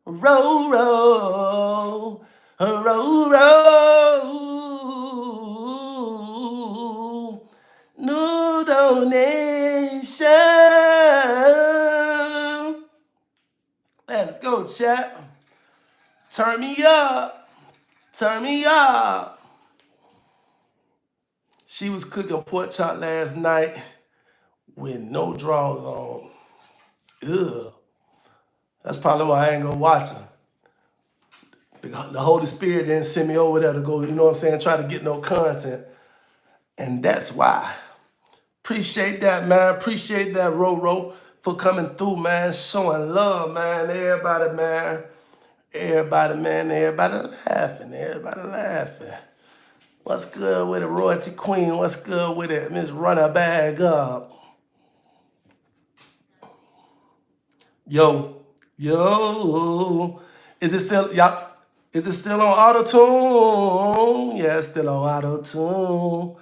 Roll, roll, roll, roll. New donation. Let's go, chat. Turn me up. Turn me up. She was cooking pork chop last night with no drawers on. Ugh. That's probably why I ain't gonna watch her. The Holy Spirit didn't send me over there to go, you know what I'm saying, try to get no content. And that's why. Appreciate that, man. Appreciate that, Roro, for coming through, man. Showing love, man. Everybody, man. Everybody, man. Everybody laughing. Everybody laughing. What's good with it, Royalty Queen? What's good with it, Miss Run a Bag Up? Yo, yo. Is it still, y'all? Is it still on auto tune? Yeah, it's still on auto tune.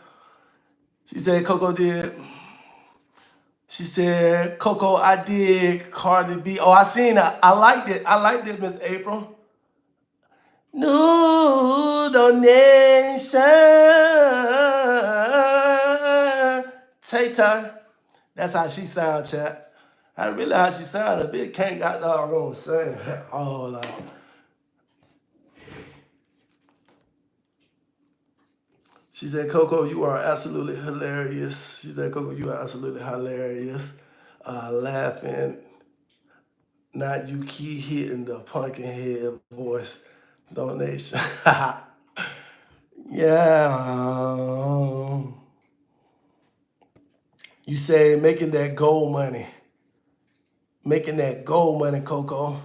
She said Coco did. She said, Coco, I did Cardi B. Oh, I seen it. I liked it. I liked it, Miss April. New donation. Tay-Tay. That's how she sound, chat. I really how she sound. A bit can't got doggone sing. All out. She said, Coco, you are absolutely hilarious. She said, Coco, you are absolutely hilarious. Laughing. Not you keep hitting the pumpkin head voice donation. Yeah. You say making that gold money. Making that gold money, Coco.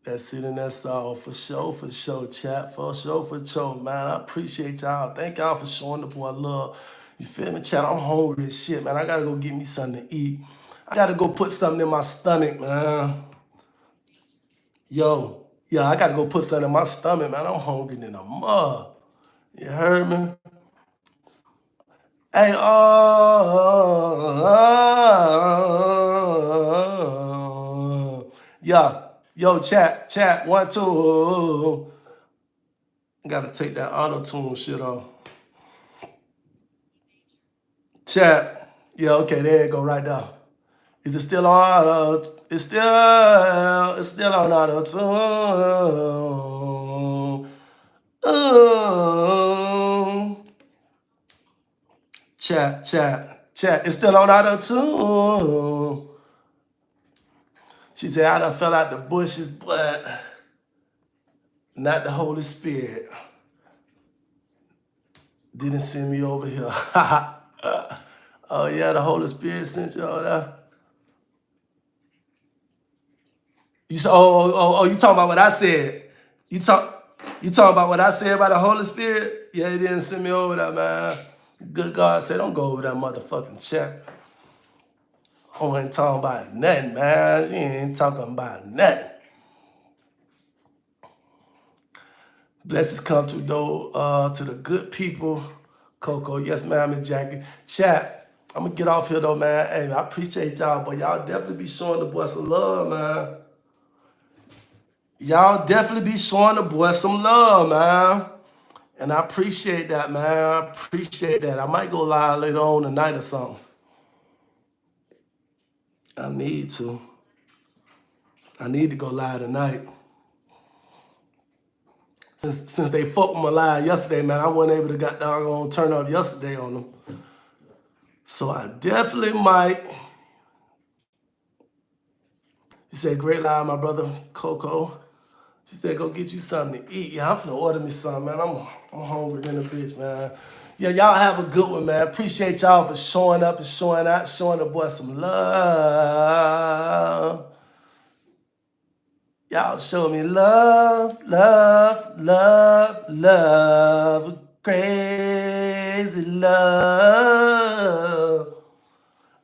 That's it and that's all. For sure, chat. For sure, man. I appreciate y'all. Thank y'all for showing the boy love. You feel me, chat? I'm hungry as shit, man. I gotta go get me something to eat. I gotta go put something in my stomach, man. Yo, yeah, I gotta go put something in my stomach, man. I'm hungry than a mug. You heard me? Hey, yeah, yo, chat, 1, 2. Gotta take that auto tune shit off. Chat, yeah, okay, there you go, right there. Is it still on auto? It's still on auto tune. Chat. It's still on auto tune. She said, I done fell out the bushes, but not the Holy Spirit. Didn't send me over here. Oh, yeah, the Holy Spirit sent you over there. You you talking about what I said? You talking about what I said about the Holy Spirit? Yeah, he didn't send me over there, man. Good God said, don't go over that motherfucking check. I ain't talking about nothing, man. You ain't talking about nothing. Blessings come to the good people. Coco, yes, ma'am, Miss Jackie. Chat, I'm gonna get off here though, man. Hey, I appreciate y'all, but y'all definitely be showing the boy some love, man. Y'all definitely be showing the boy some love, man. And I appreciate that, man. I appreciate that. I might go live later on tonight or something. I need to. I need to go live tonight. Since they fucked with my live yesterday, man, I wasn't able to got doggone turn up yesterday on them. So I definitely might. She said, great live, my brother, Coco. She said, go get you something to eat. Yeah, I'm finna order me something, man. I'm hungry than a bitch, man. Yeah, y'all have a good one, man. Appreciate y'all for showing up and showing out, showing the boy some love. Y'all show me love, crazy love.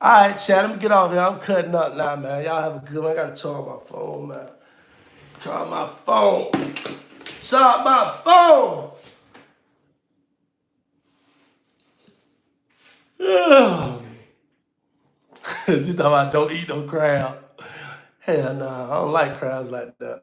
All right, chat, let me get off here. I'm cutting up now, man. Y'all have a good one. I gotta charge my phone, man. Charge my phone. Charge my phone. She talking about don't eat no crab. Hell nah, I don't like crabs like that.